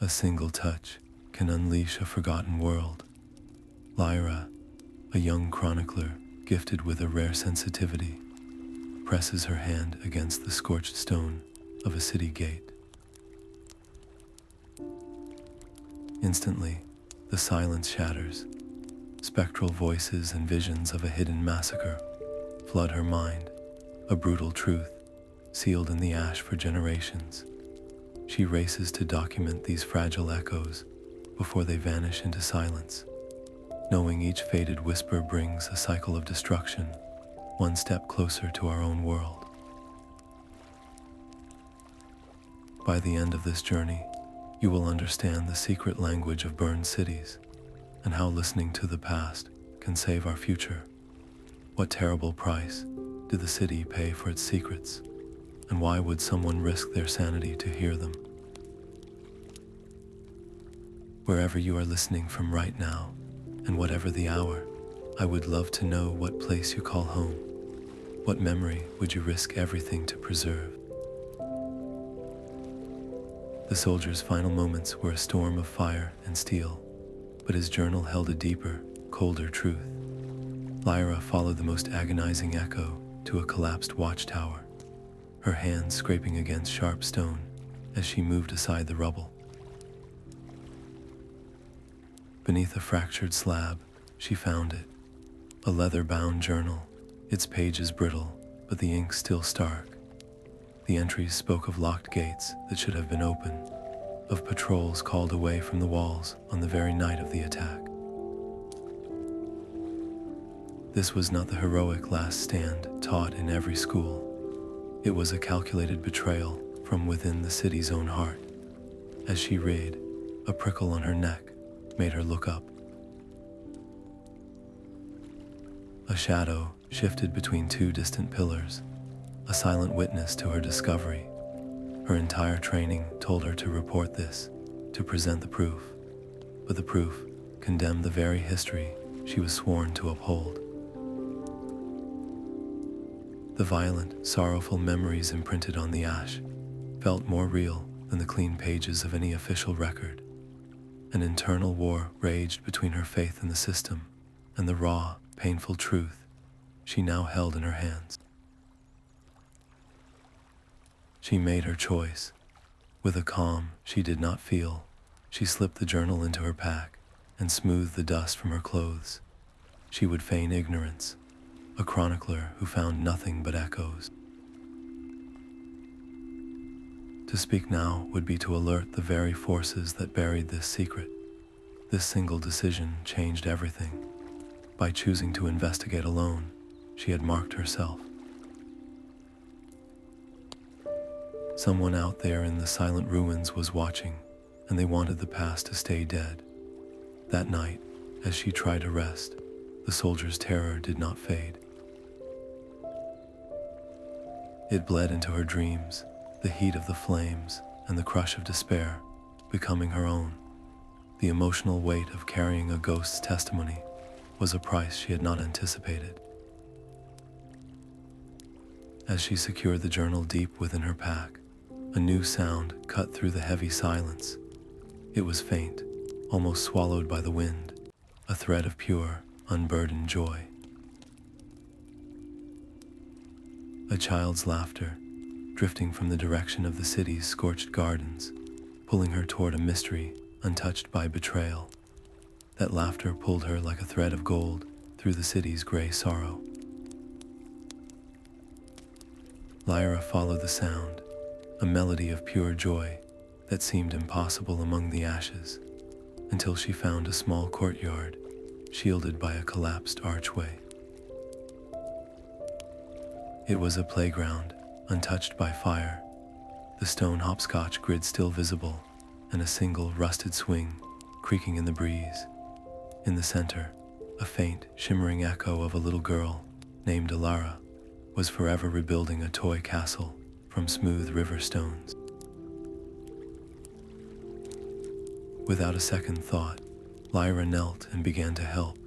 A single touch can unleash a forgotten world. Lyra, a young chronicler gifted with a rare sensitivity, presses her hand against the scorched stone of a city gate. Instantly, the silence shatters. Spectral voices and visions of a hidden massacre flood her mind, a brutal truth sealed in the ash for generations. She races to document these fragile echoes before they vanish into silence, knowing each faded whisper brings a cycle of destruction, one step closer to our own world. By the end of this journey, you will understand the secret language of burned cities and how listening to the past can save our future. What terrible price did the city pay for its secrets, and why would someone risk their sanity to hear them? Wherever you are listening from right now, and whatever the hour, I would love to know what place you call home. What memory would you risk everything to preserve? The soldier's final moments were a storm of fire and steel, but his journal held a deeper, colder truth. Lyra followed the most agonizing echo to a collapsed watchtower, her hands scraping against sharp stone as she moved aside the rubble. Beneath a fractured slab, she found it, a leather-bound journal, its pages brittle, but the ink still stark. The entries spoke of locked gates that should have been open, of patrols called away from the walls on the very night of the attack. This was not the heroic last stand taught in every school. It was a calculated betrayal from within the city's own heart. As she read, a prickle on her neck made her look up. A shadow shifted between two distant pillars, a silent witness to her discovery. Her entire training told her to report this, to present the proof, but the proof condemned the very history she was sworn to uphold. The violent, sorrowful memories imprinted on the ash felt more real than the clean pages of any official record. An internal war raged between her faith in the system and the raw, painful truth she now held in her hands. She made her choice. With a calm she did not feel, she slipped the journal into her pack and smoothed the dust from her clothes. She would feign ignorance, a chronicler who found nothing but echoes. To speak now would be to alert the very forces that buried this secret. This single decision changed everything. By choosing to investigate alone, she had marked herself. Someone out there in the silent ruins was watching, and they wanted the past to stay dead. That night, as she tried to rest, the soldier's terror did not fade. It bled into her dreams, the heat of the flames and the crush of despair becoming her own. The emotional weight of carrying a ghost's testimony was a price she had not anticipated. As she secured the journal deep within her pack, a new sound cut through the heavy silence. It was faint, almost swallowed by the wind, a thread of pure, unburdened joy. A child's laughter, drifting from the direction of the city's scorched gardens, pulling her toward a mystery untouched by betrayal. That laughter pulled her like a thread of gold through the city's gray sorrow. Lyra followed the sound, a melody of pure joy that seemed impossible among the ashes, until she found a small courtyard shielded by a collapsed archway. It was a playground, untouched by fire, the stone hopscotch grid still visible, and a single rusted swing creaking in the breeze. In the center, a faint, shimmering echo of a little girl named Alara was forever rebuilding a toy castle from smooth river stones. Without a second thought, Lyra knelt and began to help,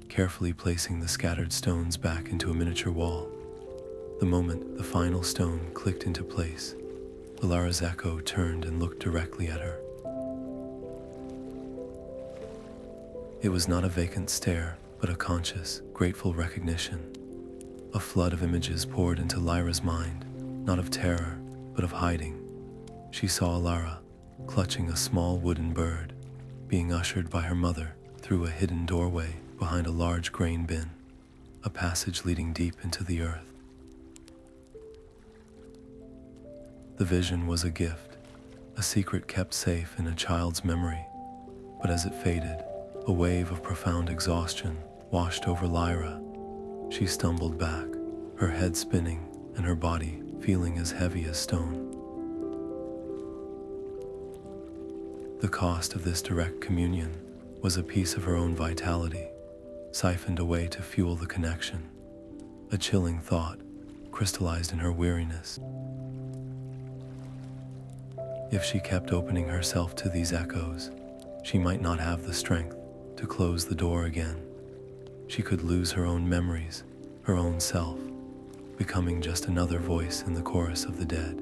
carefully placing the scattered stones back into a miniature wall. The moment the final stone clicked into place, Alara's echo turned and looked directly at her. It was not a vacant stare, but a conscious, grateful recognition. A flood of images poured into Lyra's mind, not of terror, but of hiding. She saw Alara, clutching a small wooden bird, being ushered by her mother through a hidden doorway behind a large grain bin, a passage leading deep into the earth. The vision was a gift, a secret kept safe in a child's memory, but as it faded, a wave of profound exhaustion washed over Lyra. She stumbled back, her head spinning and her body feeling as heavy as stone. The cost of this direct communion was a piece of her own vitality, siphoned away to fuel the connection. A chilling thought crystallized in her weariness. If she kept opening herself to these echoes, she might not have the strength to close the door again. She could lose her own memories, her own self, becoming just another voice in the chorus of the dead.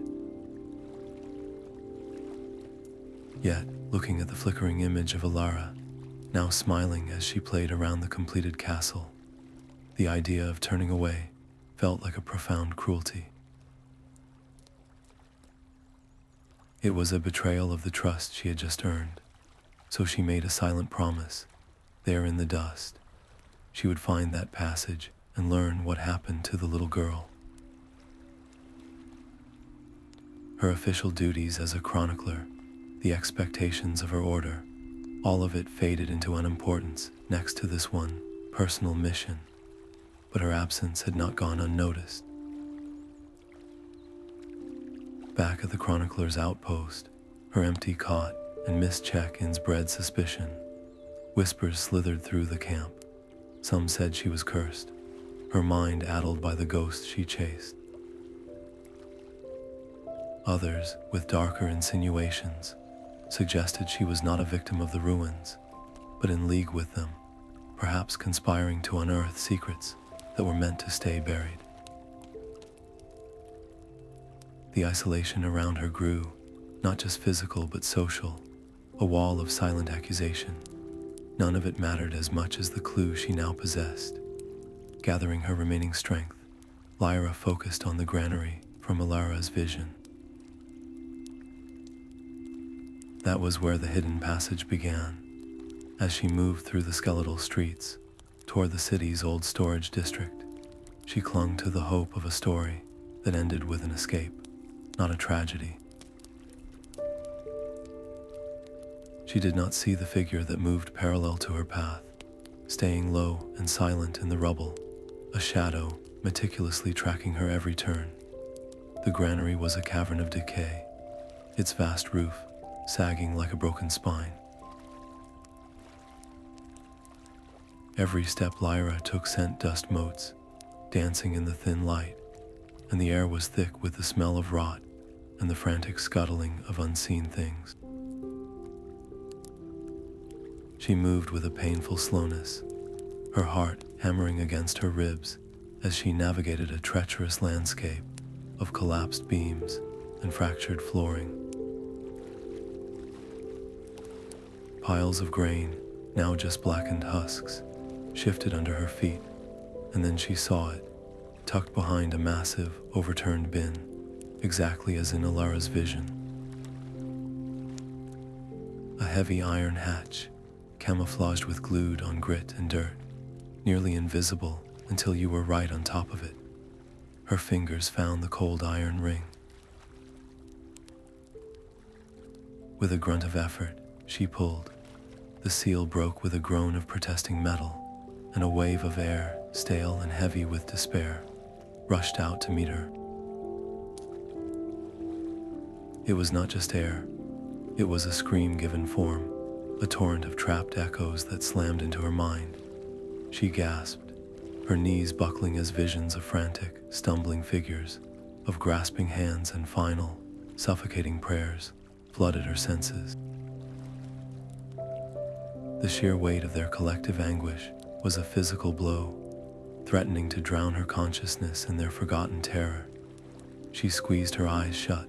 Yet, looking at the flickering image of Alara, now smiling as she played around the completed castle, the idea of turning away felt like a profound cruelty. It was a betrayal of the trust she had just earned, so she made a silent promise. There in the dust, she would find that passage and learn what happened to the little girl. Her official duties as a chronicler, the expectations of her order, all of it faded into unimportance next to this one personal mission, but her absence had not gone unnoticed. Back at the chronicler's outpost, her empty cot and missed check-ins bred suspicion. Whispers slithered through the camp. Some said she was cursed, her mind addled by the ghosts she chased. Others, with darker insinuations, suggested she was not a victim of the ruins, but in league with them, perhaps conspiring to unearth secrets that were meant to stay buried. The isolation around her grew, not just physical but social, a wall of silent accusation. None of it mattered as much as the clue she now possessed. Gathering her remaining strength, Lyra focused on the granary from Alara's vision. That was where the hidden passage began. As she moved through the skeletal streets, toward the city's old storage district, she clung to the hope of a story that ended with an escape, not a tragedy. She did not see the figure that moved parallel to her path, staying low and silent in the rubble, a shadow meticulously tracking her every turn. The granary was a cavern of decay, its vast roof sagging like a broken spine. Every step Lyra took sent dust motes, dancing in the thin light, and the air was thick with the smell of rot and the frantic scuttling of unseen things. She moved with a painful slowness, her heart hammering against her ribs as she navigated a treacherous landscape of collapsed beams and fractured flooring. Piles of grain, now just blackened husks, shifted under her feet, and then she saw it, tucked behind a massive, overturned bin, exactly as in Alara's vision. A heavy iron hatch, camouflaged with glued on grit and dirt, nearly invisible until you were right on top of it. Her fingers found the cold iron ring. With a grunt of effort, she pulled. The seal broke with a groan of protesting metal, and a wave of air, stale and heavy with despair, rushed out to meet her. It was not just air. It was a scream given form, a torrent of trapped echoes that slammed into her mind. She gasped, her knees buckling as visions of frantic, stumbling figures, of grasping hands and final, suffocating prayers flooded her senses. The sheer weight of their collective anguish was a physical blow, threatening to drown her consciousness in their forgotten terror. She squeezed her eyes shut,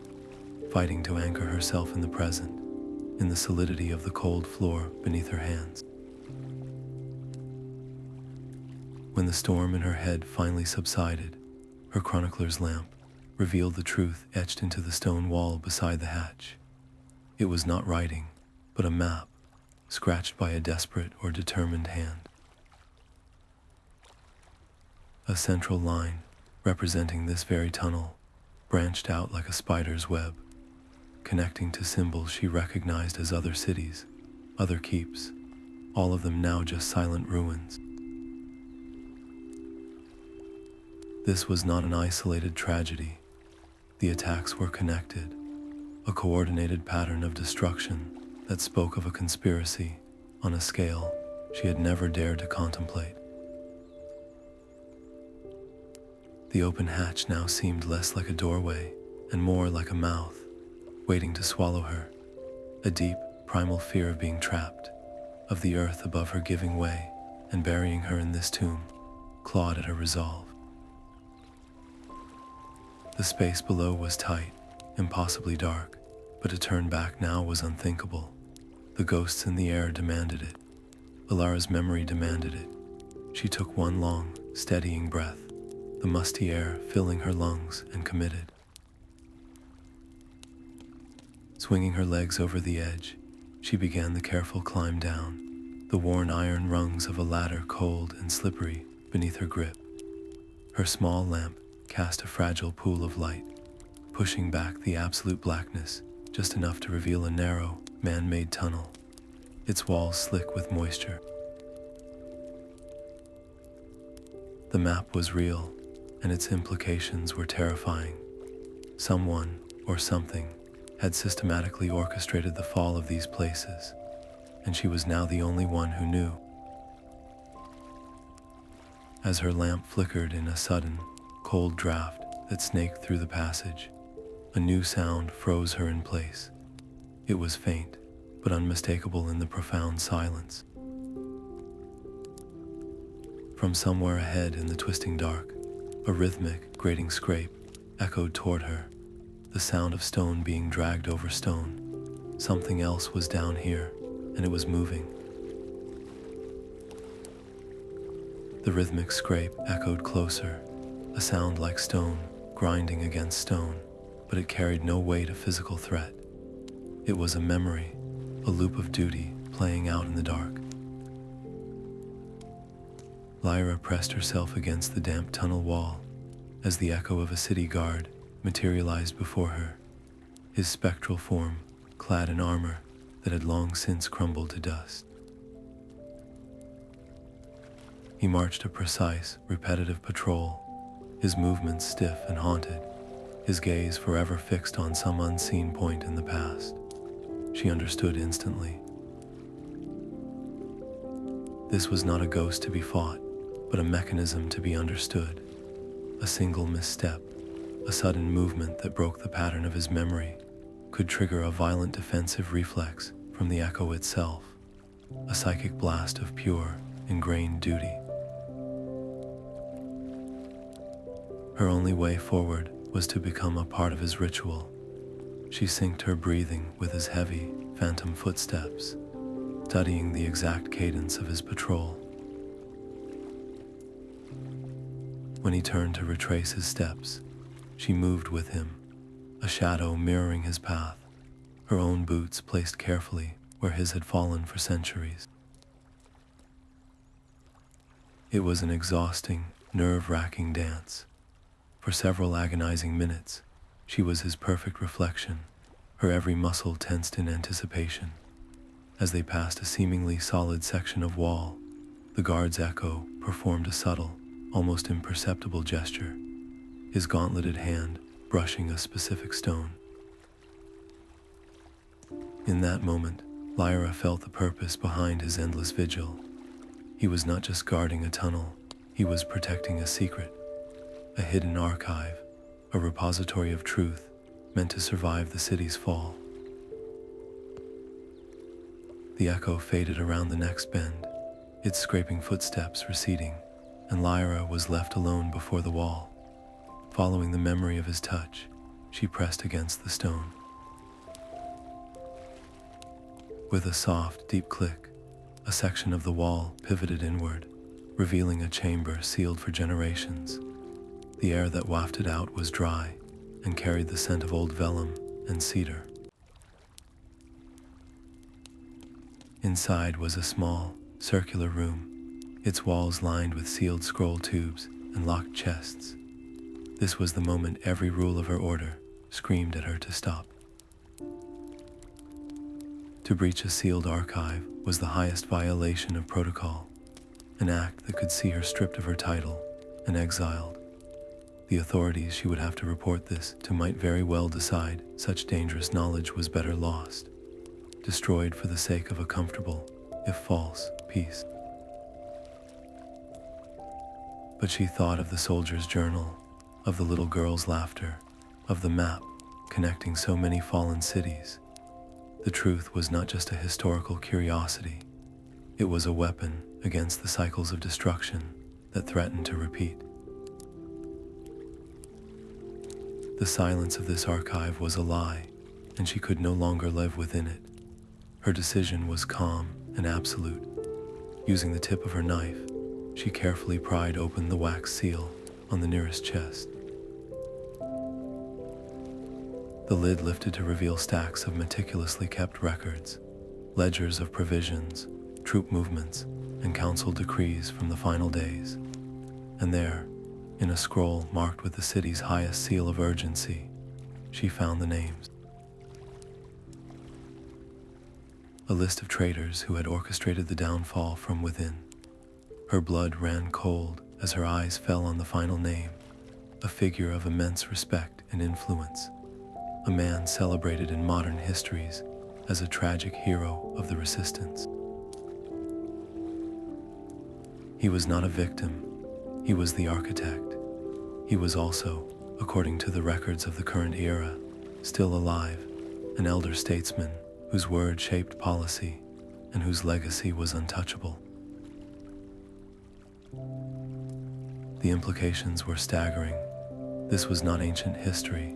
fighting to anchor herself in the present, in the solidity of the cold floor beneath her hands. When the storm in her head finally subsided, her chronicler's lamp revealed the truth etched into the stone wall beside the hatch. It was not writing, but a map, scratched by a desperate or determined hand. A central line, representing this very tunnel, branched out like a spider's web, connecting to symbols she recognized as other cities, other keeps, all of them now just silent ruins. This was not an isolated tragedy. The attacks were connected, a coordinated pattern of destruction that spoke of a conspiracy on a scale she had never dared to contemplate. The open hatch now seemed less like a doorway and more like a mouth, waiting to swallow her, a deep, primal fear of being trapped, of the earth above her giving way and burying her in this tomb, clawed at her resolve. The space below was tight, impossibly dark, but to turn back now was unthinkable. The ghosts in the air demanded it. Alara's memory demanded it. She took one long, steadying breath, the musty air filling her lungs, and committed. Swinging her legs over the edge, she began the careful climb down, the worn iron rungs of a ladder cold and slippery beneath her grip. Her small lamp cast a fragile pool of light, pushing back the absolute blackness just enough to reveal a narrow, man-made tunnel, its walls slick with moisture. The map was real, and its implications were terrifying. Someone, or something, had systematically orchestrated the fall of these places, and she was now the only one who knew. As her lamp flickered in a sudden, cold draft that snaked through the passage, a new sound froze her in place. It was faint, but unmistakable in the profound silence. From somewhere ahead in the twisting dark, a rhythmic, grating scrape echoed toward her, the sound of stone being dragged over stone. Something else was down here, and it was moving. The rhythmic scrape echoed closer, a sound like stone grinding against stone, but it carried no weight of physical threat. It was a memory, a loop of duty playing out in the dark. Lyra pressed herself against the damp tunnel wall as the echo of a city guard materialized before her, his spectral form clad in armor that had long since crumbled to dust. He marched a precise, repetitive patrol, his movements stiff and haunted, his gaze forever fixed on some unseen point in the past. She understood instantly. This was not a ghost to be fought, but a mechanism to be understood. A single misstep, a sudden movement that broke the pattern of his memory, could trigger a violent defensive reflex from the echo itself, a psychic blast of pure, ingrained duty. Her only way forward was to become a part of his ritual. She synced her breathing with his heavy, phantom footsteps, studying the exact cadence of his patrol. When he turned to retrace his steps, she moved with him, a shadow mirroring his path, her own boots placed carefully where his had fallen for centuries. It was an exhausting, nerve-wracking dance. For several agonizing minutes, she was his perfect reflection, her every muscle tensed in anticipation. As they passed a seemingly solid section of wall, the guard's echo performed a subtle, almost imperceptible gesture, his gauntleted hand brushing a specific stone. In that moment, Lyra felt the purpose behind his endless vigil. He was not just guarding a tunnel, he was protecting a secret, a hidden archive, a repository of truth meant to survive the city's fall. The echo faded around the next bend, its scraping footsteps receding, and Lyra was left alone before the wall. Following the memory of his touch, she pressed against the stone. With a soft, deep click, a section of the wall pivoted inward, revealing a chamber sealed for generations. The air that wafted out was dry and carried the scent of old vellum and cedar. Inside was a small, circular room, its walls lined with sealed scroll tubes and locked chests. This was the moment every rule of her order screamed at her to stop. To breach a sealed archive was the highest violation of protocol, an act that could see her stripped of her title and exiled. The authorities she would have to report this to might very well decide such dangerous knowledge was better lost, destroyed for the sake of a comfortable, if false, peace. But she thought of the soldier's journal, of the little girl's laughter, of the map connecting so many fallen cities. The truth was not just a historical curiosity, it was a weapon against the cycles of destruction that threatened to repeat. The silence of this archive was a lie, and she could no longer live within it. Her decision was calm and absolute. Using the tip of her knife, she carefully pried open the wax seal on the nearest chest. The lid lifted to reveal stacks of meticulously kept records, ledgers of provisions, troop movements, and council decrees from the final days. And there, in a scroll marked with the city's highest seal of urgency, she found the names. A list of traitors who had orchestrated the downfall from within. Her blood ran cold as her eyes fell on the final name, a figure of immense respect and influence, a man celebrated in modern histories as a tragic hero of the resistance. He was not a victim, he was the architect. He was also, according to the records of the current era, still alive, an elder statesman whose word shaped policy and whose legacy was untouchable. The implications were staggering. This was not ancient history.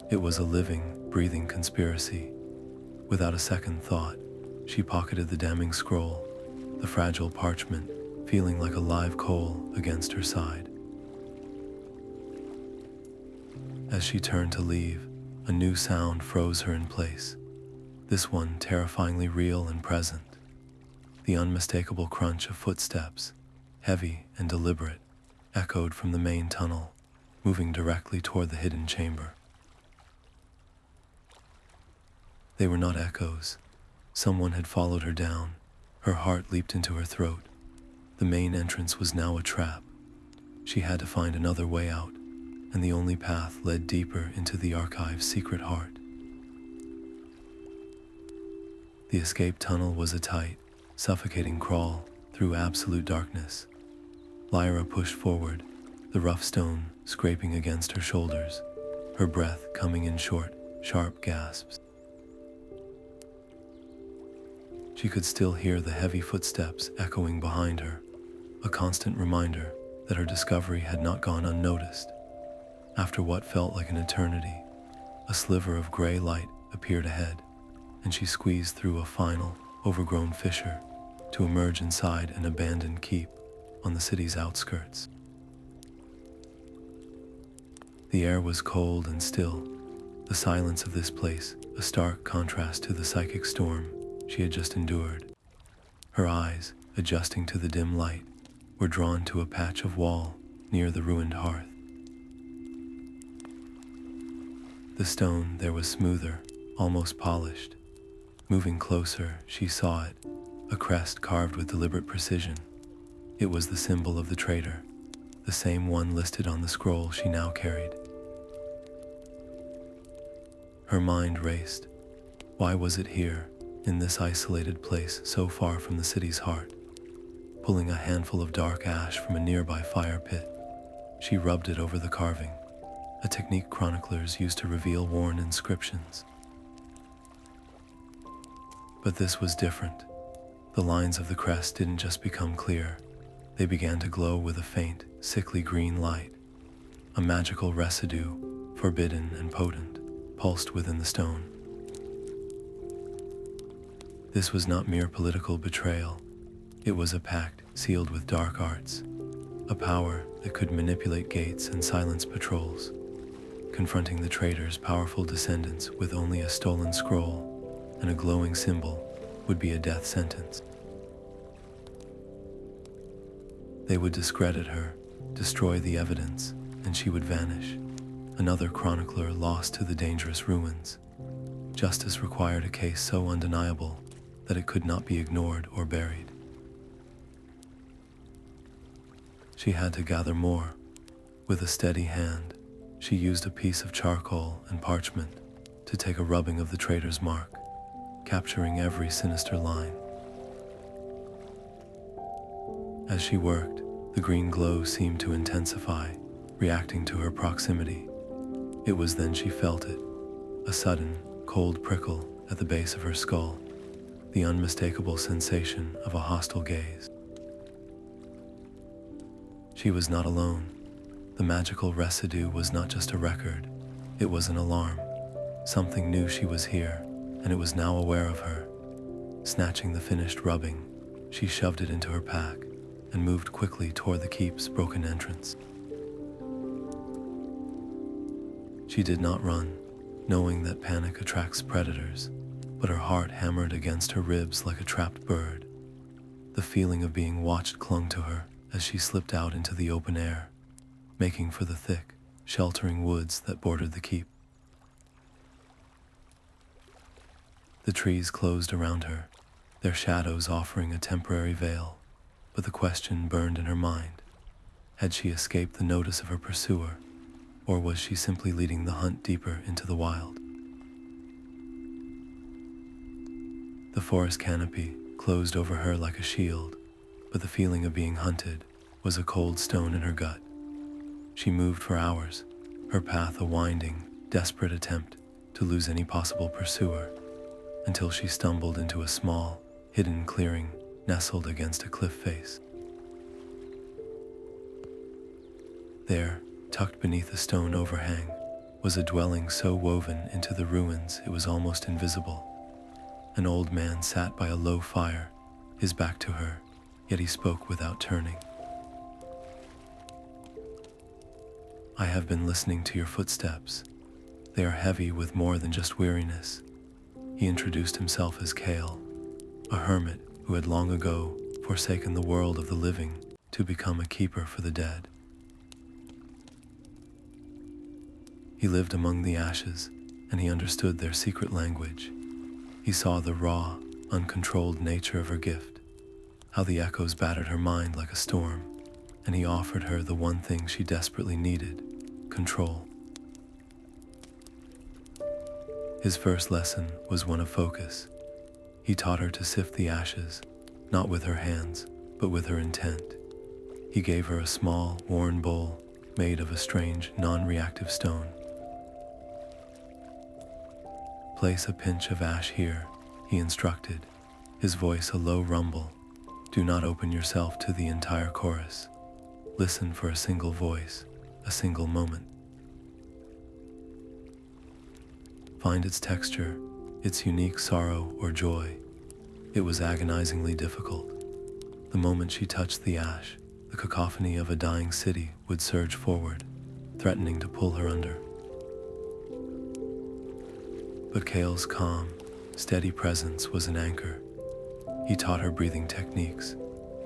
It was a living, breathing conspiracy. Without a second thought, she pocketed the damning scroll, the fragile parchment feeling like a live coal against her side. As she turned to leave, a new sound froze her in place, this one terrifyingly real and present. The unmistakable crunch of footsteps, heavy and deliberate, echoed from the main tunnel, moving directly toward the hidden chamber. They were not echoes. Someone had followed her down. Her heart leaped into her throat. The main entrance was now a trap. She had to find another way out, and the only path led deeper into the archive's secret heart. The escape tunnel was a tight, suffocating crawl through absolute darkness. Lyra pushed forward, the rough stone scraping against her shoulders, her breath coming in short, sharp gasps. She could still hear the heavy footsteps echoing behind her, a constant reminder that her discovery had not gone unnoticed. After what felt like an eternity, a sliver of gray light appeared ahead, and she squeezed through a final, overgrown fissure to emerge inside an abandoned keep on the city's outskirts. The air was cold and still, the silence of this place a stark contrast to the psychic storm she had just endured. Her eyes, adjusting to the dim light, were drawn to a patch of wall near the ruined hearth. The stone there was smoother, almost polished. Moving closer, she saw it, a crest carved with deliberate precision. It was the symbol of the traitor, the same one listed on the scroll she now carried. Her mind raced. Why was it here, in this isolated place so far from the city's heart? Pulling a handful of dark ash from a nearby fire pit, she rubbed it over the carving, a technique chroniclers used to reveal worn inscriptions. But this was different. The lines of the crest didn't just become clear, they began to glow with a faint, sickly green light. A magical residue, forbidden and potent, pulsed within the stone. This was not mere political betrayal. It was a pact sealed with dark arts, a power that could manipulate gates and silence patrols. Confronting the traitors' powerful descendants with only a stolen scroll and a glowing symbol would be a death sentence. They would discredit her, destroy the evidence, and she would vanish, another chronicler lost to the dangerous ruins. Justice required a case so undeniable that it could not be ignored or buried. She had to gather more. With a steady hand, she used a piece of charcoal and parchment to take a rubbing of the traitor's mark, capturing every sinister line. As she worked, the green glow seemed to intensify, reacting to her proximity. It was then she felt it, a sudden, cold prickle at the base of her skull, the unmistakable sensation of a hostile gaze. She was not alone. The magical residue was not just a record, it was an alarm. Something knew she was here, and it was now aware of her. Snatching the finished rubbing, she shoved it into her pack and moved quickly toward the keep's broken entrance. She did not run, knowing that panic attracts predators, but her heart hammered against her ribs like a trapped bird. The feeling of being watched clung to her as she slipped out into the open air, making for the thick, sheltering woods that bordered the keep. The trees closed around her, their shadows offering a temporary veil, but the question burned in her mind. Had she escaped the notice of her pursuer, or was she simply leading the hunt deeper into the wild? The forest canopy closed over her like a shield, but the feeling of being hunted was a cold stone in her gut. She moved for hours, her path a winding, desperate attempt to lose any possible pursuer, until she stumbled into a small, hidden clearing nestled against a cliff face. There, tucked beneath a stone overhang, was a dwelling so woven into the ruins it was almost invisible. An old man sat by a low fire, his back to her, yet he spoke without turning. "I have been listening to your footsteps. They are heavy with more than just weariness." He introduced himself as Kale, a hermit who had long ago forsaken the world of the living to become a keeper for the dead. He lived among the ashes, and he understood their secret language. He saw the raw, uncontrolled nature of her gift, how the echoes battered her mind like a storm, and he offered her the one thing she desperately needed: control. His first lesson was one of focus. He taught her to sift the ashes, not with her hands, but with her intent. He gave her a small, worn bowl made of a strange, non-reactive stone. "Place a pinch of ash here," he instructed, his voice a low rumble. "Do not open yourself to the entire chorus. Listen for a single voice, a single moment. Find its texture, its unique sorrow or joy." It was agonizingly difficult. The moment she touched the ash, the cacophony of a dying city would surge forward, threatening to pull her under. But Kale's calm, steady presence was an anchor. He taught her breathing techniques,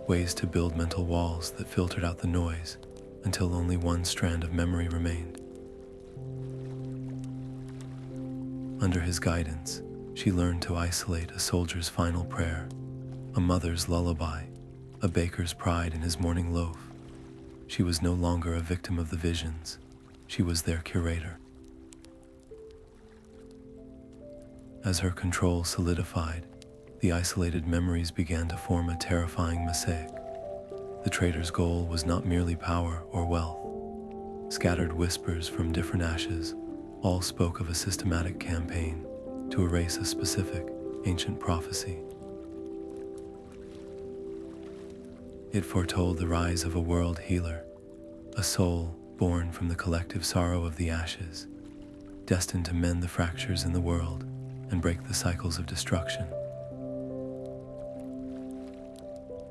ways to build mental walls that filtered out the noise until only one strand of memory remained. Under his guidance, she learned to isolate a soldier's final prayer, a mother's lullaby, a baker's pride in his morning loaf. She was no longer a victim of the visions. She was their curator. As her control solidified, the isolated memories began to form a terrifying mosaic. The traitor's goal was not merely power or wealth. Scattered whispers from different ashes all spoke of a systematic campaign to erase a specific, ancient prophecy. It foretold the rise of a world healer, a soul born from the collective sorrow of the ashes, destined to mend the fractures in the world and break the cycles of destruction.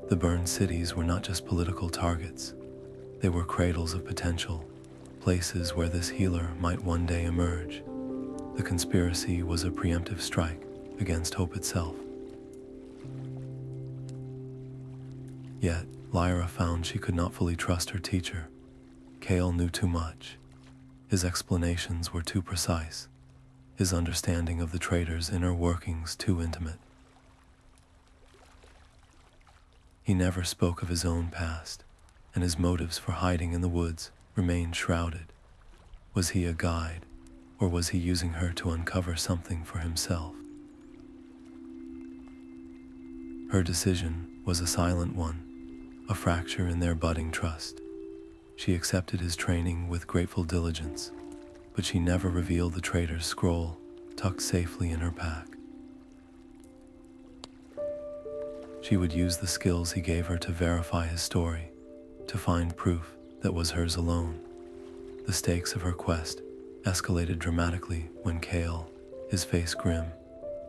The burned cities were not just political targets. They were cradles of potential, places where this healer might one day emerge. The conspiracy was a preemptive strike against hope itself. Yet, Lyra found she could not fully trust her teacher. Cale knew too much. His explanations were too precise. His understanding of the traitors' inner workings too intimate. He never spoke of his own past, and his motives for hiding in the woods remained shrouded. Was he a guide, or was he using her to uncover something for himself? Her decision was a silent one, a fracture in their budding trust. She accepted his training with grateful diligence, but she never revealed the traitor's scroll tucked safely in her pack. She would use the skills he gave her to verify his story, to find proof that was hers alone. The stakes of her quest escalated dramatically when Cale, his face grim,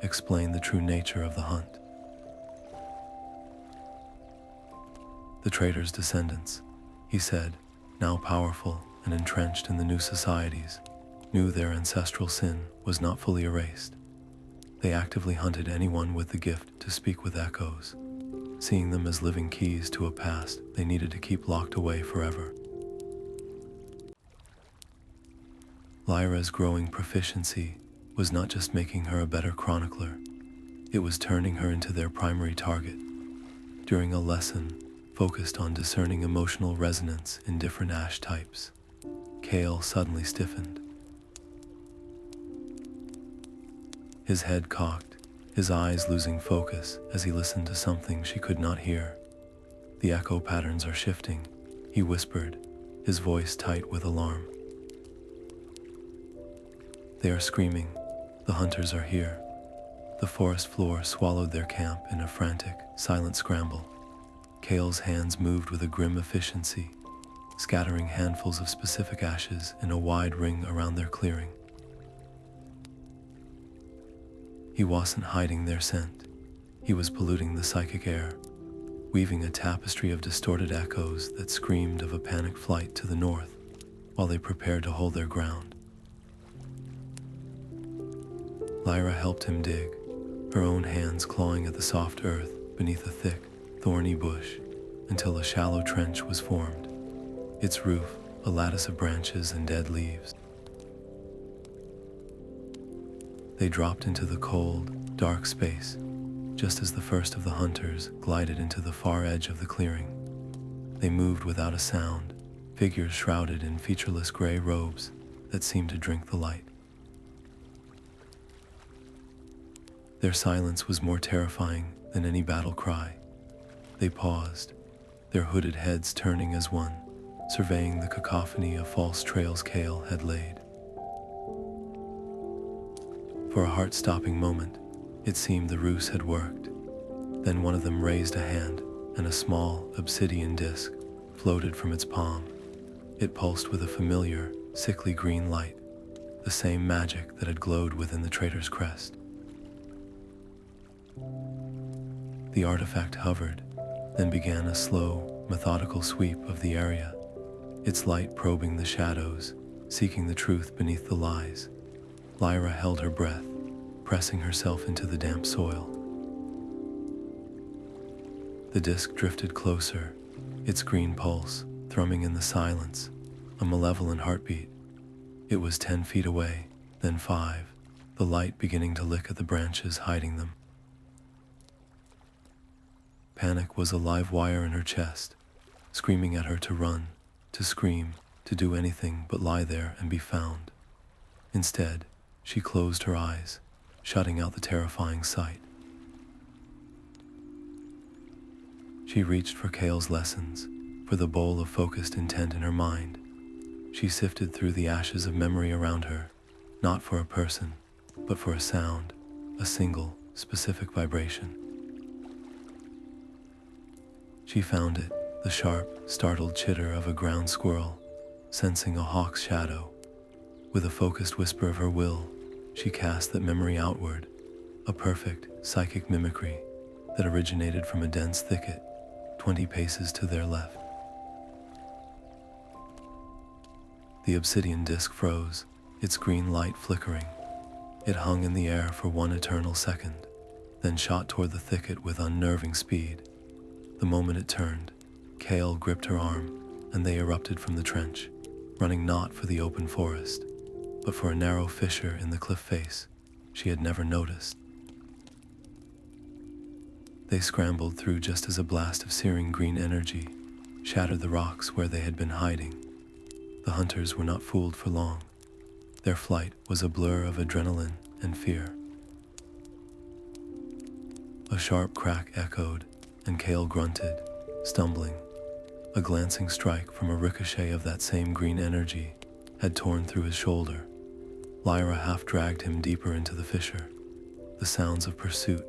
explained the true nature of the hunt. The traitor's descendants, he said, now powerful and entrenched in the new societies, knew their ancestral sin was not fully erased. They actively hunted anyone with the gift to speak with echoes, seeing them as living keys to a past they needed to keep locked away forever. Lyra's growing proficiency was not just making her a better chronicler, it was turning her into their primary target. During a lesson focused on discerning emotional resonance in different ash types, Cale suddenly stiffened. His head cocked, his eyes losing focus as he listened to something she could not hear. "The echo patterns are shifting," he whispered, his voice tight with alarm. "They are screaming. The hunters are here." The forest floor swallowed their camp in a frantic, silent scramble. Cale's hands moved with a grim efficiency, scattering handfuls of specific ashes in a wide ring around their clearing. He wasn't hiding their scent. He was polluting the psychic air, weaving a tapestry of distorted echoes that screamed of a panicked flight to the north while they prepared to hold their ground. Lyra helped him dig, her own hands clawing at the soft earth beneath a thick, thorny bush until a shallow trench was formed, its roof a lattice of branches and dead leaves. They dropped into the cold, dark space just as the first of the hunters glided into the far edge of the clearing. They moved without a sound, figures shrouded in featureless gray robes that seemed to drink the light. Their silence was more terrifying than any battle cry. They paused, their hooded heads turning as one, surveying the cacophony of false trails Cale had laid. For a heart-stopping moment, it seemed the ruse had worked. Then one of them raised a hand, and a small, obsidian disc floated from its palm. It pulsed with a familiar, sickly green light, the same magic that had glowed within the traitor's crest. The artifact hovered, then began a slow, methodical sweep of the area, its light probing the shadows, seeking the truth beneath the lies. Lyra held her breath, pressing herself into the damp soil. The disc drifted closer, its green pulse thrumming in the silence, a malevolent heartbeat. It was 10 feet away, then 5, the light beginning to lick at the branches hiding them. Panic was a live wire in her chest, screaming at her to run, to scream, to do anything but lie there and be found. Instead, she closed her eyes, shutting out the terrifying sight. She reached for Cale's lessons, for the bowl of focused intent in her mind. She sifted through the ashes of memory around her, not for a person, but for a sound, a single, specific vibration. She found it, the sharp, startled chitter of a ground squirrel, sensing a hawk's shadow. With a focused whisper of her will, she cast that memory outward, a perfect, psychic mimicry that originated from a dense thicket, 20 paces to their left. The obsidian disc froze, its green light flickering. It hung in the air for one eternal second, then shot toward the thicket with unnerving speed. The moment it turned, Kale gripped her arm, and they erupted from the trench, running not for the open forest, but for a narrow fissure in the cliff face she had never noticed. They scrambled through just as a blast of searing green energy shattered the rocks where they had been hiding. The hunters were not fooled for long. Their flight was a blur of adrenaline and fear. A sharp crack echoed, and Kale grunted, stumbling. A glancing strike from a ricochet of that same green energy had torn through his shoulder. Lyra half dragged him deeper into the fissure, the sounds of pursuit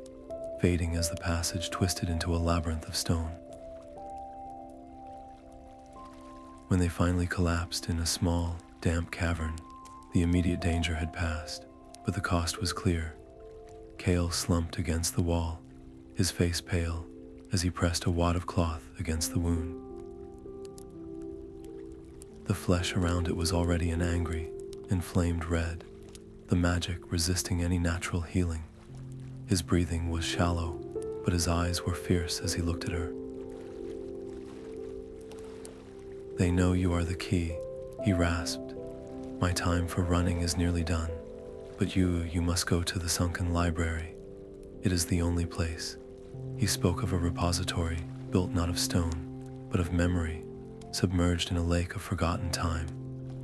fading as the passage twisted into a labyrinth of stone. When they finally collapsed in a small, damp cavern, the immediate danger had passed, but the cost was clear. Kale slumped against the wall, his face pale, as he pressed a wad of cloth against the wound. The flesh around it was already an angry, inflamed red, the magic resisting any natural healing. His breathing was shallow, but his eyes were fierce as he looked at her. "They know you are the key," he rasped. "My time for running is nearly done, but you must go to the Sunken library. It is the only place." He spoke of a repository built not of stone, but of memory, submerged in a lake of forgotten time,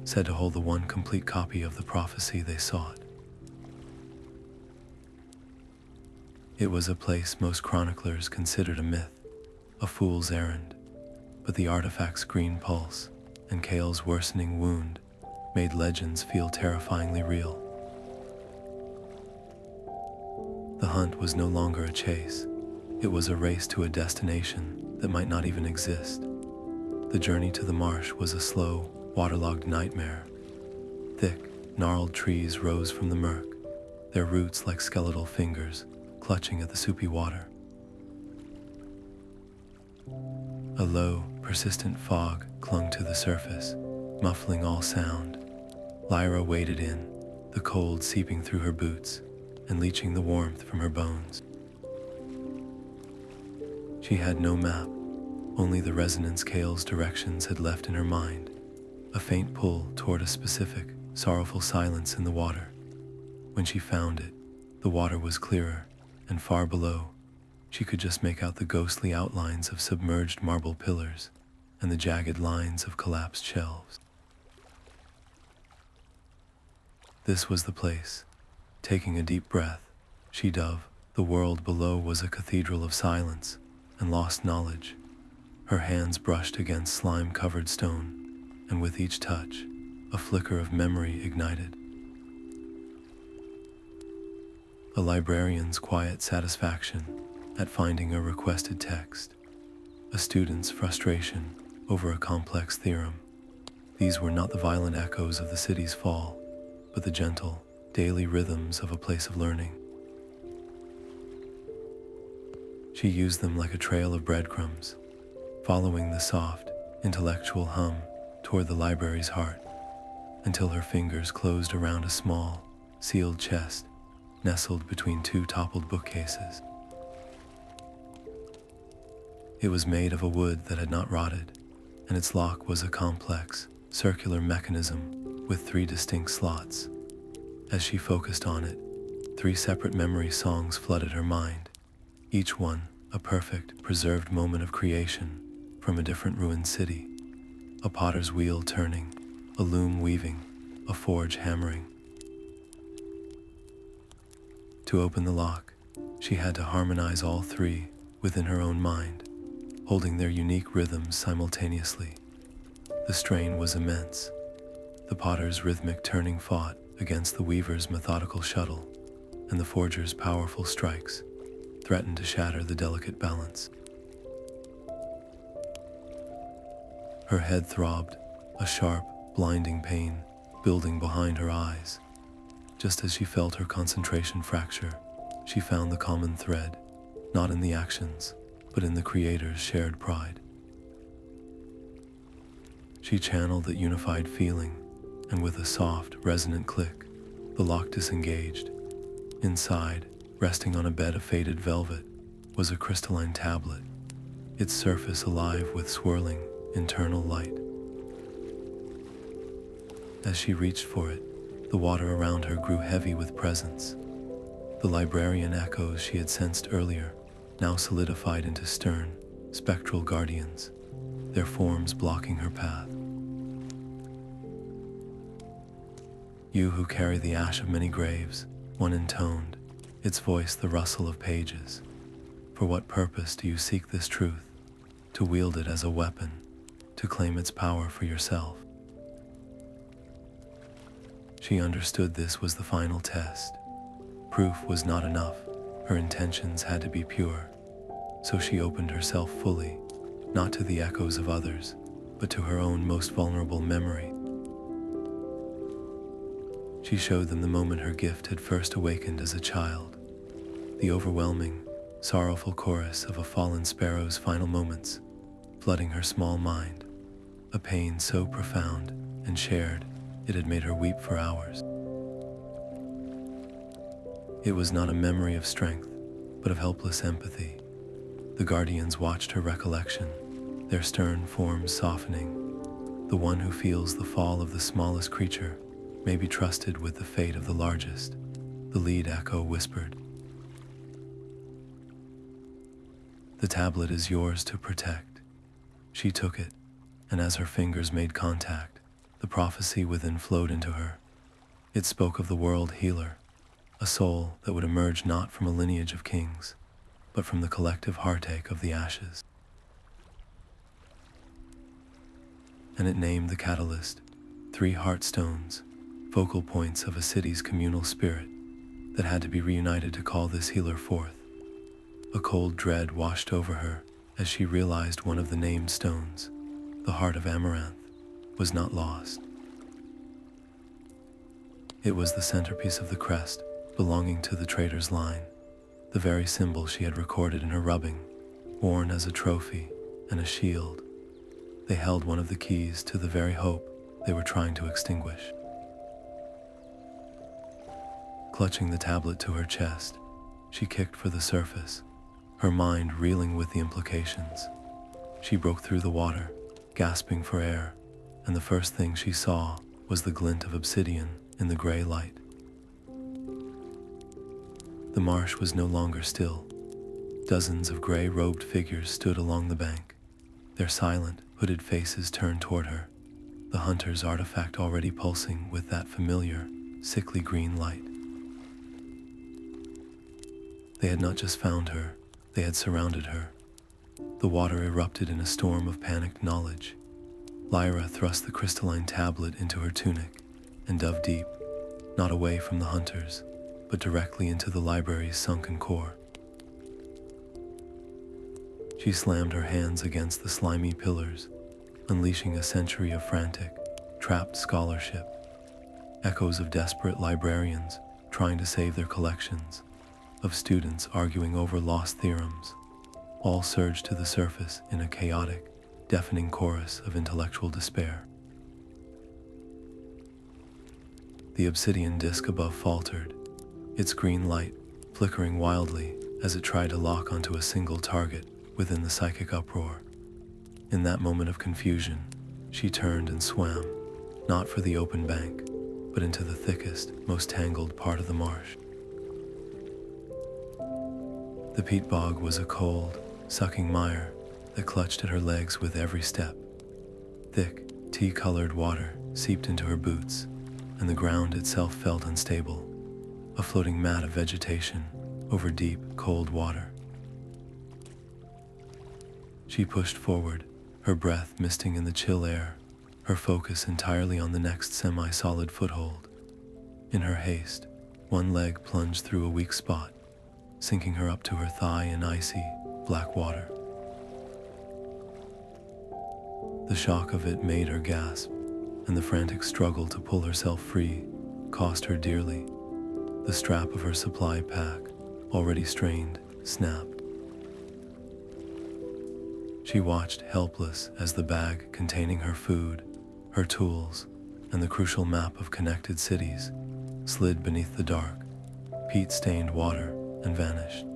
said to hold the one complete copy of the prophecy they sought. It was a place most chroniclers considered a myth, a fool's errand, but the artifact's green pulse and Kale's worsening wound made legends feel terrifyingly real. The hunt was no longer a chase. It was a race to a destination that might not even exist. The journey to the marsh was a slow, waterlogged nightmare. Thick, gnarled trees rose from the murk, their roots like skeletal fingers clutching at the soupy water. A low, persistent fog clung to the surface, muffling all sound. Lyra waded in, the cold seeping through her boots and leaching the warmth from her bones. She had no map, only the resonance Kale's directions had left in her mind, a faint pull toward a specific, sorrowful silence in the water. When she found it, the water was clearer, and far below, she could just make out the ghostly outlines of submerged marble pillars and the jagged lines of collapsed shelves. This was the place. Taking a deep breath, she dove. The world below was a cathedral of silence and lost knowledge. Her hands brushed against slime-covered stone, and with each touch, a flicker of memory ignited. A librarian's quiet satisfaction at finding a requested text, a student's frustration over a complex theorem. These were not the violent echoes of the city's fall, but the gentle, daily rhythms of a place of learning. She used them like a trail of breadcrumbs, following the soft, intellectual hum toward the library's heart, until her fingers closed around a small, sealed chest nestled between two toppled bookcases. It was made of a wood that had not rotted, and its lock was a complex, circular mechanism with 3 distinct slots. As she focused on it, 3 separate memory songs flooded her mind, each one a perfect, preserved moment of creation from a different ruined city. A potter's wheel turning, a loom weaving, a forge hammering. To open the lock, she had to harmonize all 3 within her own mind, holding their unique rhythms simultaneously. The strain was immense. The potter's rhythmic turning fought against the weaver's methodical shuttle, and the forger's powerful strikes threatened to shatter the delicate balance. Her head throbbed, a sharp, blinding pain building behind her eyes. Just as she felt her concentration fracture, she found the common thread, not in the actions, but in the Creator's shared pride. She channeled that unified feeling, and with a soft, resonant click, the lock disengaged. Inside, resting on a bed of faded velvet, was a crystalline tablet, its surface alive with swirling, internal light. As she reached for it, the water around her grew heavy with presence. The Librarian echoes she had sensed earlier now solidified into stern, spectral guardians, their forms blocking her path. You who carry the ash of many graves, one intoned, its voice the rustle of pages. For what purpose do you seek this truth? To wield it as a weapon, to claim its power for yourself. She understood this was the final test. Proof was not enough. Her intentions had to be pure. So she opened herself fully, not to the echoes of others, but to her own most vulnerable memory. She showed them the moment her gift had first awakened as a child, the overwhelming, sorrowful chorus of a fallen sparrow's final moments, flooding her small mind, a pain so profound and shared it had made her weep for hours. It was not a memory of strength, but of helpless empathy. The guardians watched her recollection, their stern forms softening. The one who feels the fall of the smallest creature may be trusted with the fate of the largest, the lead echo whispered. The tablet is yours to protect. She took it, and as her fingers made contact, the prophecy within flowed into her. It spoke of the world healer, a soul that would emerge not from a lineage of kings, but from the collective heartache of the ashes. And it named the catalyst, 3 Heartstones, focal points of a city's communal spirit that had to be reunited to call this healer forth. A cold dread washed over her as she realized one of the named stones, the heart of Amaranth, was not lost. It was the centerpiece of the crest belonging to the Traitor's line, the very symbol she had recorded in her rubbing, worn as a trophy and a shield. They held one of the keys to the very hope they were trying to extinguish. Clutching the tablet to her chest, she kicked for the surface, her mind reeling with the implications. She broke through the water, gasping for air, and the first thing she saw was the glint of obsidian in the gray light. The marsh was no longer still. Dozens of gray-robed figures stood along the bank, their silent, hooded faces turned toward her, the hunter's artifact already pulsing with that familiar, sickly green light. They had not just found her, they had surrounded her. The water erupted in a storm of panicked knowledge. Lyra thrust the crystalline tablet into her tunic and dove deep, not away from the hunters, but directly into the library's sunken core. She slammed her hands against the slimy pillars, unleashing a century of frantic, trapped scholarship, echoes of desperate librarians trying to save their collections, of students arguing over lost theorems, all surged to the surface in a chaotic, deafening chorus of intellectual despair. The obsidian disk above faltered, its green light flickering wildly as it tried to lock onto a single target within the psychic uproar. In that moment of confusion, she turned and swam, not for the open bank, but into the thickest, most tangled part of the marsh. The peat bog was a cold, sucking mire that clutched at her legs with every step. Thick, tea-colored water seeped into her boots, and the ground itself felt unstable, a floating mat of vegetation over deep, cold water. She pushed forward, her breath misting in the chill air, her focus entirely on the next semi-solid foothold. In her haste, one leg plunged through a weak spot, sinking her up to her thigh in icy, black water. The shock of it made her gasp, and the frantic struggle to pull herself free cost her dearly. The strap of her supply pack, already strained, snapped. She watched helpless as the bag containing her food, her tools, and the crucial map of connected cities slid beneath the dark, peat-stained water and vanished.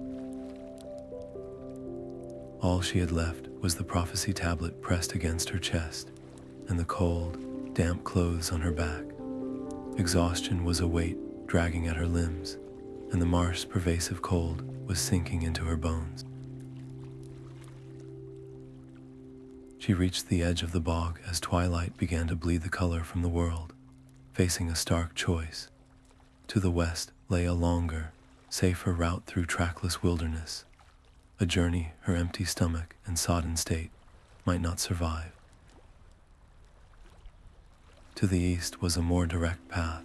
All she had left was the prophecy tablet pressed against her chest and the cold, damp clothes on her back. Exhaustion was a weight dragging at her limbs, and the Marsh's pervasive cold was sinking into her bones. She reached the edge of the bog as twilight began to bleed the color from the world, facing a stark choice. To the west lay a longer, safer route through trackless wilderness, a journey her empty stomach and sodden state might not survive. To the east was a more direct path,